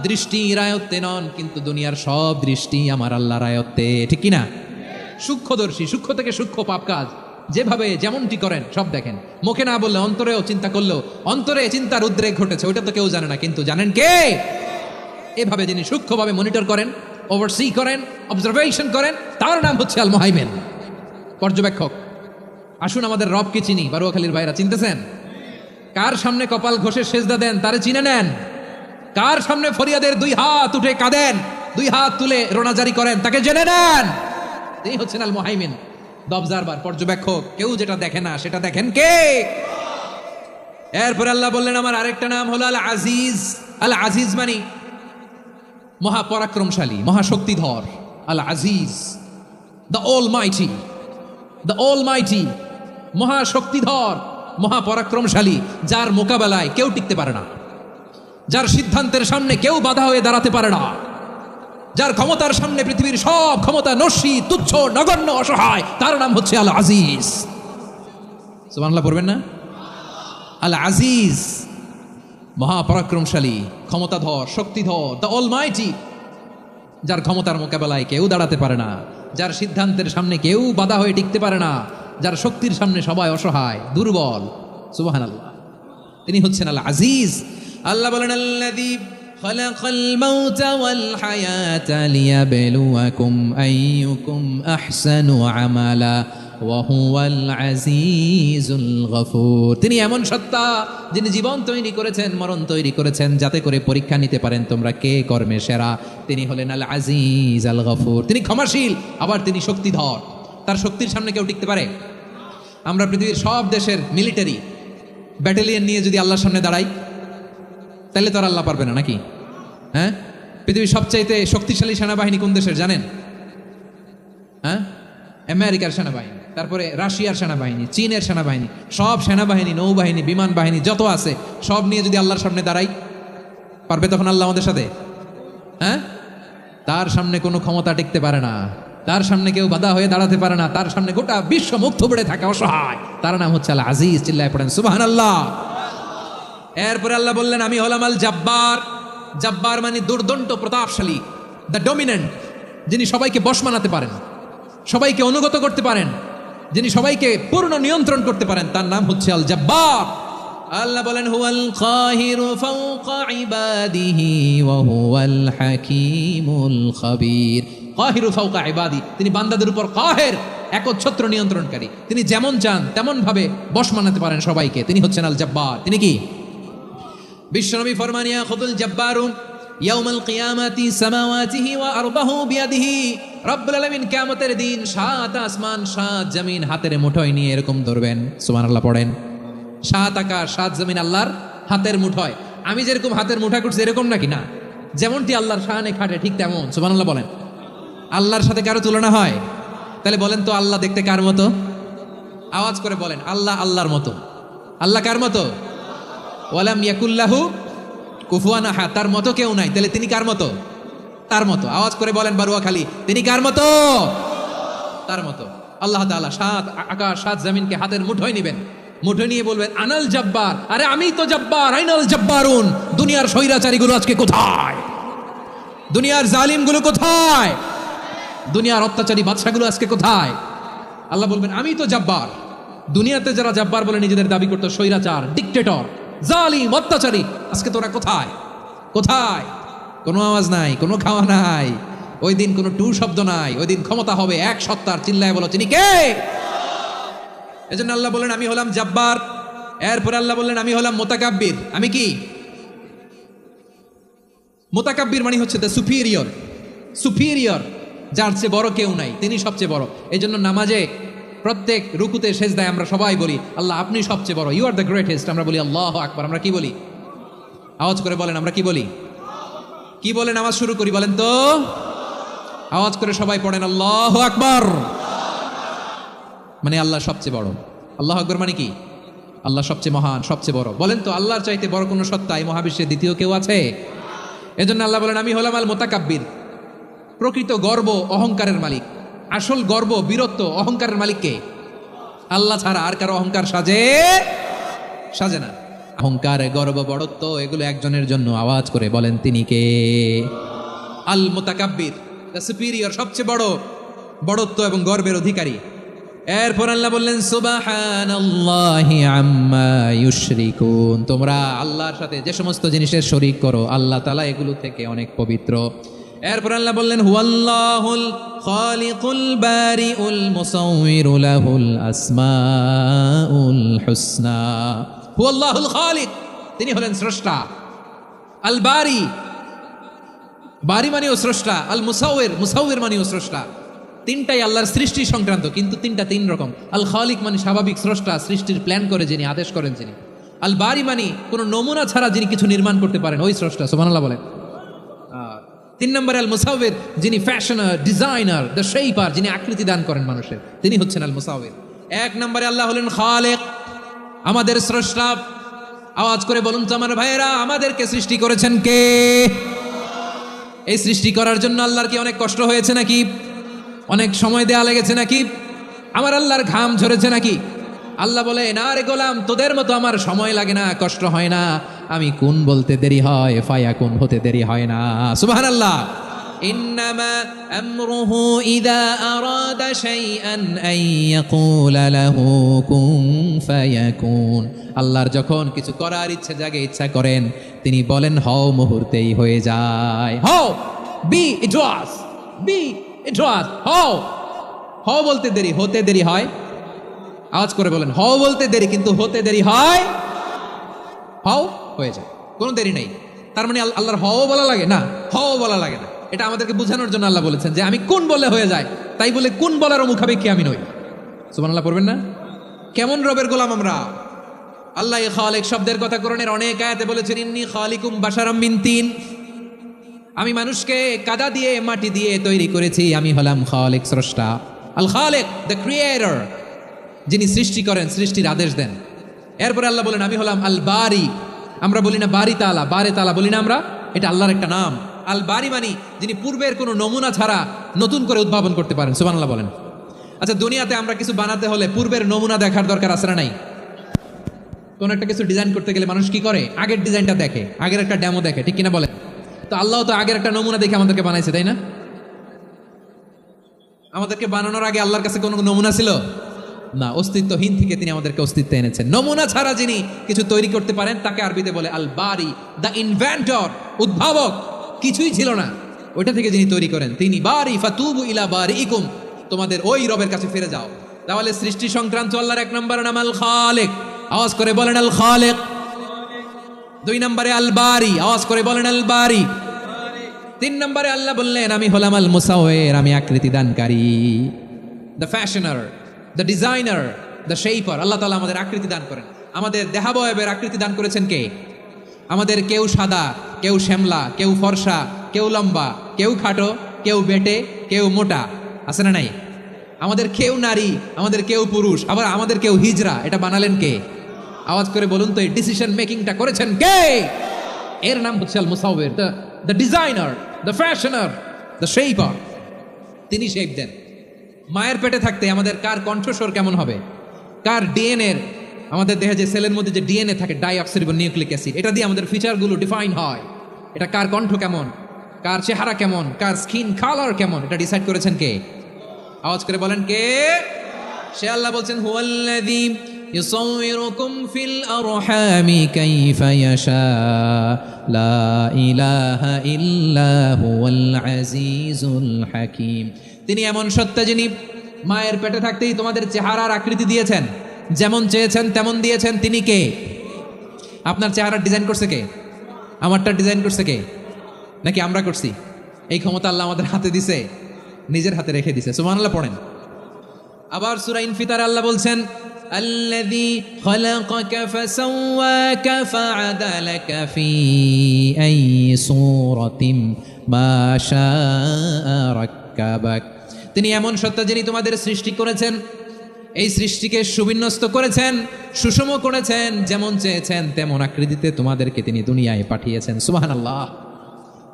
দৃষ্টির আয়ত্তে নন, কিন্তু দুনিয়ার সব দৃষ্টি আমার আল্লাহর আয়ত্তে, ঠিক কি না? সূক্ষ্মদর্শী, সূক্ষ্ম থেকে সূক্ষ্ম পাপ কাজ যেভাবে যেমনটি করেন সব দেখেন। মুখে না বললে অন্তরেও চিন্তা করলেও অন্তরে চিন্তার উদ্রেক ঘটেছে, ওইটা তো কেউ জানে না, কিন্তু জানেন কে? এভাবে যিনি সূক্ষ্মভাবে মনিটর করেন, ওভারসি করেন, অবজারভেশন করেন, তার নাম হচ্ছে আল মুহাইমিন, পর্যবেক্ষক। আসুন আমাদের রবকে চিনি। বারোয়াখালীর ভাইরা চিনতেছেন? কার সামনে কপাল ঘষে সেজদা দেন তারে চিনে নেন। কার সামনে ফরিয়াদের দুই হাত উঠে কাঁদেন, দুই হাত তুলে রোনাজারি করেন, তাকে জেনে নেন। তিনি হচ্ছেন আল মুহাইমিন, দ্য অবজারভার, পর্যবেক্ষক। কেউ যেটা দেখে না সেটা দেখেন কে? এরপর আল্লাহ বললেন আমার আরেকটা নাম হলো আল আজিজ। আল আজিজ মানে মহাপরাক্রমশালী, মহাশক্তিধর। আল আজিজ, দ্য অলমাইটি, দ্য অলমাইটি, মহাশক্তিধর, মহাপরাক্রমশালী, যার মোকাবেলায় কেউ টিকতে পারে না, যার সিদ্ধান্তের সামনে কেউ বাধা হয়ে দাঁড়াতে পারে না, যার ক্ষমতার সামনে পৃথিবীর সব ক্ষমতা নস্যি, তুচ্ছ, নগণ্য, অসহায়, তার নাম হচ্ছে আল আজিজ। সুবহানাল্লাহ পড়বেন না? আল আজিজ, মহাপরাক্রমশালী, ক্ষমতাধর, শক্তিধর, দ্য অলমাইটি, যার ক্ষমতার মোকাবেলায় কেউ দাঁড়াতে পারে না, যার সিদ্ধান্তের সামনে কেউ বাধা হয়ে টিকতে পারে না, যার শক্তির সামনে সবাই অসহায়, দুর্বল। সুবহানাল্লাহ, তিনি হচ্ছেন আল আজিজ। আল্লাহ বলেন আল্লাযী খালাকাল মাউতা ওয়াল হায়াতা লিয়াবলুয়াকুম আইয়ুকুম আহসানু আমালা ওয়া হুয়াল আজিজুল গফুর। তিনি এমন সত্তা যিনি জীবন তৈরি করেছেন, মরণ তৈরি করেছেন, যাতে করে পরীক্ষা নিতে পারেন তোমরা কে কর্মে সেরা। তিনি হলেন আল আজিজ আল গফুর। তিনি ক্ষমাশীল, আবার তিনি শক্তিধর। তার শক্তির সামনে কেউ টিকতে পারে? আমরা পৃথিবীর সব দেশের মিলিটারি ব্যাটালিয়ন নিয়ে যদি আল্লাহর সামনে দাঁড়াই, তাহলে তো আর আল্লাহ পারবে না নাকি? হ্যাঁ, পৃথিবীর সবচাইতে শক্তিশালী সেনাবাহিনী কোন দেশের জানেন? হ্যাঁ, আমেরিকার সেনাবাহিনী, তারপরে রাশিয়ার সেনাবাহিনী, চীনের সেনাবাহিনী, সব সেনাবাহিনী, নৌবাহিনী, বিমান বাহিনী যত আছে সব নিয়ে যদি আল্লাহর সামনে দাঁড়াই, পারবে তখন আল্লাহ আমাদের সাথে? হ্যাঁ, তার সামনে কোনো ক্ষমতা টিকতে পারে না, তার সামনে কেউ বাধা হয়ে দাঁড়াতে পারে না, তার সামনে গোটা বিশ্ব মুখ থুবড়ে থাকে অসহায়। তার নাম হচ্ছে আল আজিজ। চিল্লায় পড়েন সুবহানাল্লাহ। এরপরে আল্লাহ বললেন আমি হলাম আল জাব্বার। জাব্বার মানে দুর্দণ্ড, প্রতাপশালী, দ্য ডমিনেন্ট, যিনি সবাইকে বশ মানাতে পারেন, সবাইকে অনুগত করতে পারেন, যিনি সবাইকে পূর্ণ নিয়ন্ত্রণ করতে পারেন, তার নাম হচ্ছে আল জাব্বার। আল্লাহ বলেন হুয়াল কাহিরু ফাওকা ইবাদিহি ওয়া হুয়াল হাকীমুল খাবীর। কাহিরু ফাওকা ইবাদি, তিনি বান্দাদের উপর কাহের, একচ্ছত্র নিয়ন্ত্রণকারী। তিনি যেমন চান তেমন ভাবে বশ মানাতে পারেন সবাইকে। তিনি হচ্ছেন আল জাব্বার। তিনি কি? বিশ্বনবী ফরমান ইয়াখুদুল জাব্বারুন ইয়াউমাল কিয়ামাতি সামাওয়াতিহি ওয়া আরদাহু বিয়াদিহি। রব্বুল আলামিন কিয়ামতের দিন সাত আসমান সাত জমিন হাতের মুঠোয় নিয়ে এরকম ধরবেন। সুবহানাল্লাহ পড়েন। সাত আকাশ সাত জমিন আল্লাহর হাতের মুঠোয়। আমি যেরকম হাতের মুঠা করছি এরকম নাকি? না, যেমনটি আল্লাহর শানে খাটে ঠিক তেমন। সুবহানাল্লাহ বলেন। আল্লাহর সাথে কারো তুলনা হয়? তাহলে বলেন তো আল্লাহ দেখতে কার মতো? আওয়াজ করে বলেন, আল্লাহ আল্লাহর মতো। আল্লাহ কার মতো? ওয়ালাম ইয়াকুল্লাহু কুফুয়ান আহাদ, তার মতো কেউ নাই। তাহলে তিনি কার মতো? তার মতো। আওয়াজ করে বলেন বারুয়াখালী, তিনি কার মতো? তার মতো। আল্লাহ তাআলা সাত আকাশ সাত জমিনকে হাতের মুঠোয় নেবেন, মুঠোয় নিয়ে বলবেন আনাল জাব্বার। আরে আমি তো জাব্বার, আইনাল জাব্বারুন। দুনিয়ার স্বৈরাচারীগুলো আজকে কোথায়? দুনিয়ার জালিমগুলো কোথায়? দুনিয়ার অত্যাচারী বাদশাগুলো আজকে কোথায়? আল্লাহ বলবেন আমি তো জাব্বার। দুনিয়াতে যারা জাব্বার বলে নিজেদের দাবি করতো, স্বৈরাচার, ডিক্টেটর, জালিম, অত্যাচারী, আজকে তোরা কোথায়? কোথায়? কোনো আওয়াজ নাই, কোনো খাওয়া নাই, ওই দিন কোনো টু শব্দ নাই। ওই দিন ক্ষমতা হবে এক সত্তার। চিল্লায় বলো তিনি কে? এজন্য আল্লাহ বললেন আমি হলাম জাব্বার। এরপর আল্লাহ বললেন আমি হলাম মুতাকাব্বির। আমি কি? মুতাকাব্বির মানে হচ্ছে দ্য সুপিরিয়র, সুপিরিয়র, যার চেয়ে বড় কেউ নাই, তিনি সবচেয়ে বড়। এই জন্য নামাজে প্রত্যেক রুকুতে সেজদায় আমরা সবাই বলি আল্লাহ আপনি সবচেয়ে বড়, ইউ আর দ্য গ্রেটেস্ট। আমরা বলি আল্লাহু আকবার। আমরা কি বলি? আওয়াজ করে বলেন, আমরা কি বলি? কি বলে নামাজ শুরু করি বলেন তো? আওয়াজ করে সবাই পড়েন আল্লাহু আকবার। মানে আল্লাহ সবচেয়ে বড়। আল্লাহু আকবার মানে কি? আল্লাহ সবচেয়ে মহান, সবচেয়ে বড়। বলেন তো আল্লাহর চাইতে বড় কোনো সত্তা এই মহাবিশ্বে দ্বিতীয় কেউ আছে? এজন্য আল্লাহ বলেন আমি হলাম আল মুতাকাব্বির, প্রকৃত গর্ব অহংকারের মালিক। আসল গর্ব, বীরত্ব, অহংকারের মালিক কে? আল্লাহ ছাড়া আর কারো অহংকার সাজে না। অহংকার, গর্ব, বড়ত্ব এগুলো একজনের জন্য। আওয়াজ করে বলেন তিনি কে? আল মুতাকাব্বির, দ্য সুপিরিয়র, সবচেয়ে বড়, বড়ত্ব এবং গর্বের অধিকারী। এরপর আল্লাহ বললেন সুবহানাল্লাহি আম্মা ইউশরিকুন, তোমরা আল্লাহর সাথে যে সমস্ত জিনিসের শরীক করো আল্লাহ তাআলা এগুলো থেকে অনেক পবিত্র। এরপর আল্লাহ বললেন হুয়াল্লাহুল খালিকুল বারিউল মুসাউউইরু লাহুল আসমাউল হুসনা। হুয়াল্লাহুল খালিক, তিনি হলেন স্রষ্টা। আল বারি, বারি মানেও স্রষ্টা। আল মুসাউইর, মুসাউইর মানেও স্রষ্টা। তিনটাই আল্লাহর সৃষ্টি সংক্রান্ত, কিন্তু তিনটা তিন রকম। আল খালিক মানে স্বাভাবিক স্রষ্টা, সৃষ্টির প্ল্যান করে যিনি, আদেশ করেন যিনি। আল বারি মানে কোনো নমুনা ছাড়া যিনি কিছু নির্মাণ করতে পারেন, ওই স্রষ্টা। সুবহানাল্লাহ বলেন। তিন নম্বরে আল মুসাউইর, যিনি ফ্যাশনার, ডিজাইনার, দ্য শেপার, যিনি আকৃতি দান করেন মানুষের, তিনি হচ্ছেন আল মুসাউইর। এক নম্বরে আল্লাহ হলেন খালেক, আমাদের স্রষ্টা। আওয়াজ করে বলুন তো আমার ভাইয়েরা, আমাদেরকে সৃষ্টি করেছেন কে? এই সৃষ্টি করার জন্য আল্লাহর কি অনেক কষ্ট হয়েছে নাকি? অনেক সময় দেয়া লেগেছে নাকি? আমার আল্লাহর ঘাম ঝরেছে নাকি? আল্লাহ বলে না রে গোলাম, তোদের মতো আমার সময় লাগে না, কষ্ট হয় না। আমি কুন বলতে দেরি হয়, ফায়াকুন হতে দেরি হয় না। সুবহানাল্লাহ। ইন্নামা আমরুহু ইযা আরাদা শাইআন আন ইয়াকুলা লাহু কুন ফায়াকুন। আল্লাহর যখন কিছু করার ইচ্ছা জাগে, ইচ্ছা করেন, তিনি বলেন হও, মুহূর্তেই হয়ে যায়। হও, বি ইট ওয়াজ, বি ইট ওয়াজ। হও, হও বলতে দেরি, হতে দেরি হয়। আওয়াজ করে বলেন হও বলতে দেরি, কিন্তু হতে দেরি হয়। হও হয়ে যায়, কোনো দেরি নেই। তার মানে আল্লাহর হও বলা লাগে না, হও বলা লাগে না। এটা আমাদেরকে বোঝানোর জন্য আল্লাহ বলেছেন যে আমি কোন বললে হয়ে যায়, তাই বলে কোন বলারও মুখাপেক্ষী আমি নই। সুবহানাল্লাহ পড়বেন না? কেমন রবের গোলাম আমরা। আল্লাহ খালিক শব্দের কথা কোরআনের অনেক আয়াতে বলেছেন, ইন্নী খালিকুম বাশারাম মিন তিন, আমি মানুষকে কাদা দিয়ে, মাটি দিয়ে তৈরি করেছি। আমি হলাম খালিক, স্রষ্টা। আল খালিক, দ্য ক্রিয়েটর, যিনি সৃষ্টি করেন, সৃষ্টির আদেশ দেন। এরপরে আল্লাহ বলেন আমি হলাম আল বারি। আমরা বলি না বারি তালা, বারে তালা বলি না আমরা, এটা আল্লাহর একটা নাম। আল বারি মানি যিনি পূর্বের কোনো নমুনা ছাড়া নতুন করে উদ্ভাবন করতে পারেন। সুবহানাল্লাহ বলেন। আচ্ছা, দুনিয়াতে আমরা কিছু বানাতে হলে পূর্বের নমুনা দেখার দরকার আছে না নাই? কোন একটা কিছু ডিজাইন করতে গেলে মানুষ কি করে? আগের ডিজাইনটা দেখে, আগের একটা ডেমো দেখে, ঠিক কিনা বলেন? তো আল্লাহ তো আগের একটা নমুনা দেখে আমাদেরকে বানাইছে, তাই না? আমাদেরকে বানানোর আগে আল্লাহর কাছে কোনো নমুনা ছিল না, অস্তিত্বহীন থেকে তিনি আমাদেরকে অস্তিত্বে এনেছেন। নমুনা ছাড়া যিনি কিছু তৈরি করতে পারেন তাকে আরবিতে বলে আল বারি, দ্য ইনভেন্টর, উদ্ভাবক। কিছুই ছিল না, ওইটা থেকে যিনি তৈরি করেন তিনি বারি। ফাতুবু ইলা বারিইকুম, তোমাদের ওই রবের কাছে ফিরে যাও। তাহলে সৃষ্টি সংক্রান্ত আল্লাহর এক নম্বর নাম আল খালিক। আওয়াজ করে বলেন আল খালিক। দুই নম্বরে আল বারি। আওয়াজ করে বলেন আল বারি। তিন নম্বরে আল্লাহ বললেন আমি হলাম আল মুসাউইর, আমি আকৃতি দানকারী, the fashioner, the designer, the shaper. আল্লাহ তাআলা আমাদের আকৃতি দান করেন। আমাদের দেহাবয়বের আকৃতি দান করেছেন কে? আমাদের কেউ সাদা, কেউ শ্যামলা, কেউ ফর্সা, কেউ লম্বা, কেউ খাটো, কেউ বেটে, কেউ মোটা, আছে না নাই? আমাদের কেউ নারী, আমাদের কেউ পুরুষ, আবার আমাদের কেউ হিজড়া। এটা বানালেন কে? আওয়াজ করে বলুন তো, এই ডিসিশন মেকিংটা করেছেন কে? এর নাম হচ্ছে আল মুসাউইর, the designer, the fashioner, the shaper. তিনি শেপ দেন। মায়ের পেটে থাকতে আমাদের কার কণ্ঠস্বর কেমন হবে, কার ডিএনএ, আমাদের দেহে যে সেলের মধ্যে যে ডিএনএ থাকে, ডাইঅক্সিরিবোনিউক্লিক অ্যাসিড, এটা দিয়ে আমাদের ফিচারগুলো ডিফাইন হয়। এটা কার কণ্ঠ কেমন, কার চেহারা কেমন, কার স্কিন কালার কেমন, এটা ডিসাইড করেছেন কে? আওয়াজ করে বলেন কে? সে আল্লাহ বলছেন হুয়াল্লাযী ইউসাউইরুকুম ফিল আরহামি কাইফা ইয়াশা লা ইলাহা ইল্লা হুয়াল আজিজুল হাকীম। তিনি এমন সত্তা যিনি মায়ের পেটে থাকতেই তোমাদের চেহারার আকৃতি দিয়েছেন। যেমন চেয়েছেন তেমন দিয়েছেন, তিনি কে? আপনার চেহারা ডিজাইন করছে কে? আমারটা ডিজাইন করছে কে? নাকি আমরা করছি? এই ক্ষমতা আল্লাহ আমাদের হাতে দিছে, নিজের হাতে রেখে দিছে। সুবহানাল্লাহ পড়েন। আবার সূরা ইনফিতার আল্লাহ বলছেন, আল্লাযী খালাকাকা ফাসাওয়াকা ফাআদালাকা ফি আইয়ি সূরাতিন মা শাআ রাক্কাবাক। তিনি এমন সত্তা যিনি তোমাদের সৃষ্টি করেছেন, এই সৃষ্টিকে সুবিন্যস্ত করেছেন, সুষম করেছেন, যেমন চেয়েছেন তেমন আকৃতিতে তোমাদেরকে তিনি দুনিয়ায় পাঠিয়েছেন। সুবহানাল্লাহ।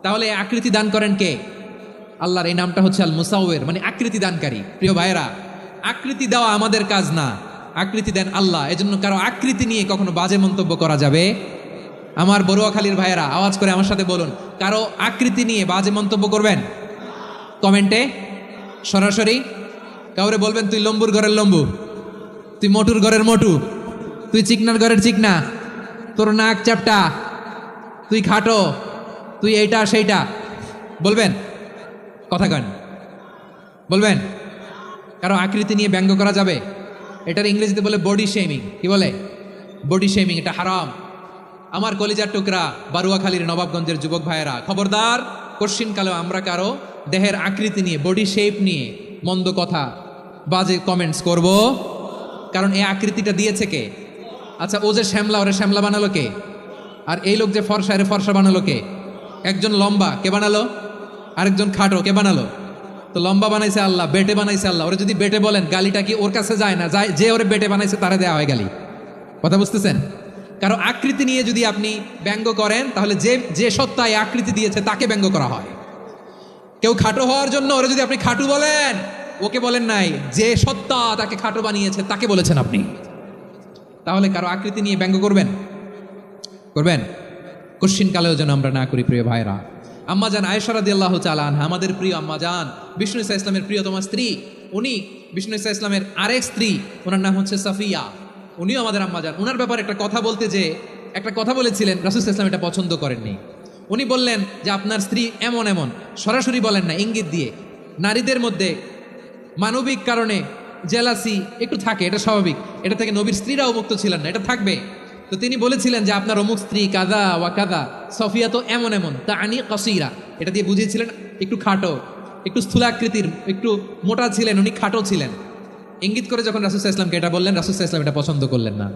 তাহলে এই আকৃতি দান করেন কে? আল্লাহর এই নামটা হচ্ছে আল মুসাউয়ের, মানে আকৃতি দানকারী। প্রিয় ভাইরা, আকৃতি দেওয়া আমাদের কাজ না, আকৃতি দেন আল্লাহ। এজন্য কারো আকৃতি নিয়ে কখনো বাজে মন্তব্য করা যাবে? আমার বড়ুয়াখালীর ভাইয়েরা আওয়াজ করে আমার সাথে বলুন, কারো আকৃতি নিয়ে বাজে মন্তব্য করবেন? কমেন্টে সরাসরি কাউরে বলবেন তুই লম্বুর ঘরের লম্বু, তুই মোটুর ঘরের মোটু, তুই চিকনার ঘরের চিকনা, তোর নাক চ্যাপটা, তুই খাটো, তুই এইটা সেইটা বলবেন? কথা কন, বলবেন? কারো আকৃতি নিয়ে ব্যঙ্গ করা যাবে? এটার ইংরেজিতে বলে বডি শেমিং। কি বলে? Body shaming. এটা হারাম। আমার কলিজার টুকরা বারুয়াখালীর নবাবগঞ্জের যুবক ভাইয়েরা, খবরদার, কোশ্চিনকালেও আমরা কারো দেহের আকৃতি নিয়ে, বডি শেপ নিয়ে মন্দ কথা, বাজে কমেন্টস করব? কারণ এই আকৃতিটা দিয়েছে কে? আচ্ছা, ও যে শ্যামলা, ওরে শ্যামলা বানালো কে? আর এই লোক যে ফর্সা, এর ফর্সা বানালো কে? একজন লম্বা, কে বানালো? আরেকজন খাটো, কে বানালো? তো লম্বা বানাইছে আল্লাহ, বেটে বানাইছে আল্লাহ। ওরে যদি বেটে বলেন, গালিটা কি ওর কাছে যায় না? যায়। যে ওরে বেটে বানাইছে তারে দেওয়া হয় গালি। কথা বুঝতেছেন? কারো আকৃতি নিয়ে যদি আপনি ব্যঙ্গ করেন, তাহলে যে যে সত্তায় আকৃতি দিয়েছে তাকে ব্যঙ্গ করা হয়। কেউ খাটো হওয়ার জন্য ওরে যদি আপনি খাটু বলেন, ওকে বলেন নাই, যে সত্তা তাকে খাটো বানিয়েছে তাকে বলেছেন আপনি। তাহলে কারো আকৃতি নিয়ে ব্যঙ্গ করবেন? করবেন? কোশ্চিনকালেও যেন আমরা না করি। প্রিয় ভাইরা, আম্মাজান আয়েশা রাদিয়াল্লাহু তাআলা আনহা, আমাদের প্রিয় আম্মাজান, বিষ্ণু ইসা ইসলামের প্রিয়তমা স্ত্রী, উনি বিষ্ণু ইসা ইসলামের আরেক স্ত্রী, ওনার নাম হচ্ছে সাফিয়া, উনিও আমাদের আম্মাজান। ওনার ব্যাপারে একটা কথা বলতে যে একটা কথা বলেছিলেন, রাসূল সাল্লাল্লাহু আলাইহি ওয়াসাল্লাম এটা পছন্দ করেননি। উনি বললেন যে আপনার স্ত্রী এমন এমন, সরাসরি বলেন না, ইঙ্গিত দিয়ে। নারীদের মধ্যে মানবিক কারণে জেলাসি একটু থাকে, এটা স্বাভাবিক। এটা থেকে নবীর স্ত্রীরাও মুক্ত ছিলেন না, এটা থাকবে। তো তিনি বলেছিলেন যে আপনার অমুক স্ত্রী কাদা ওয়া কাদা, সফিয়া তো এমন এমন, তা আনি কাসীরা, এটা দিয়ে বুঝিয়েছিলেন একটু খাটো, একটু স্থূলাকৃতির, একটু মোটা ছিলেন, উনি খাটো ছিলেন। ইঙ্গিত করে যখন রাসূল সাল্লাল্লাহু আলাইহি ওয়াসাল্লামকে এটা বললেন, রাসূল সাল্লাল্লাহু আলাইহি ওয়াসাল্লাম এটা পছন্দ করলেন না।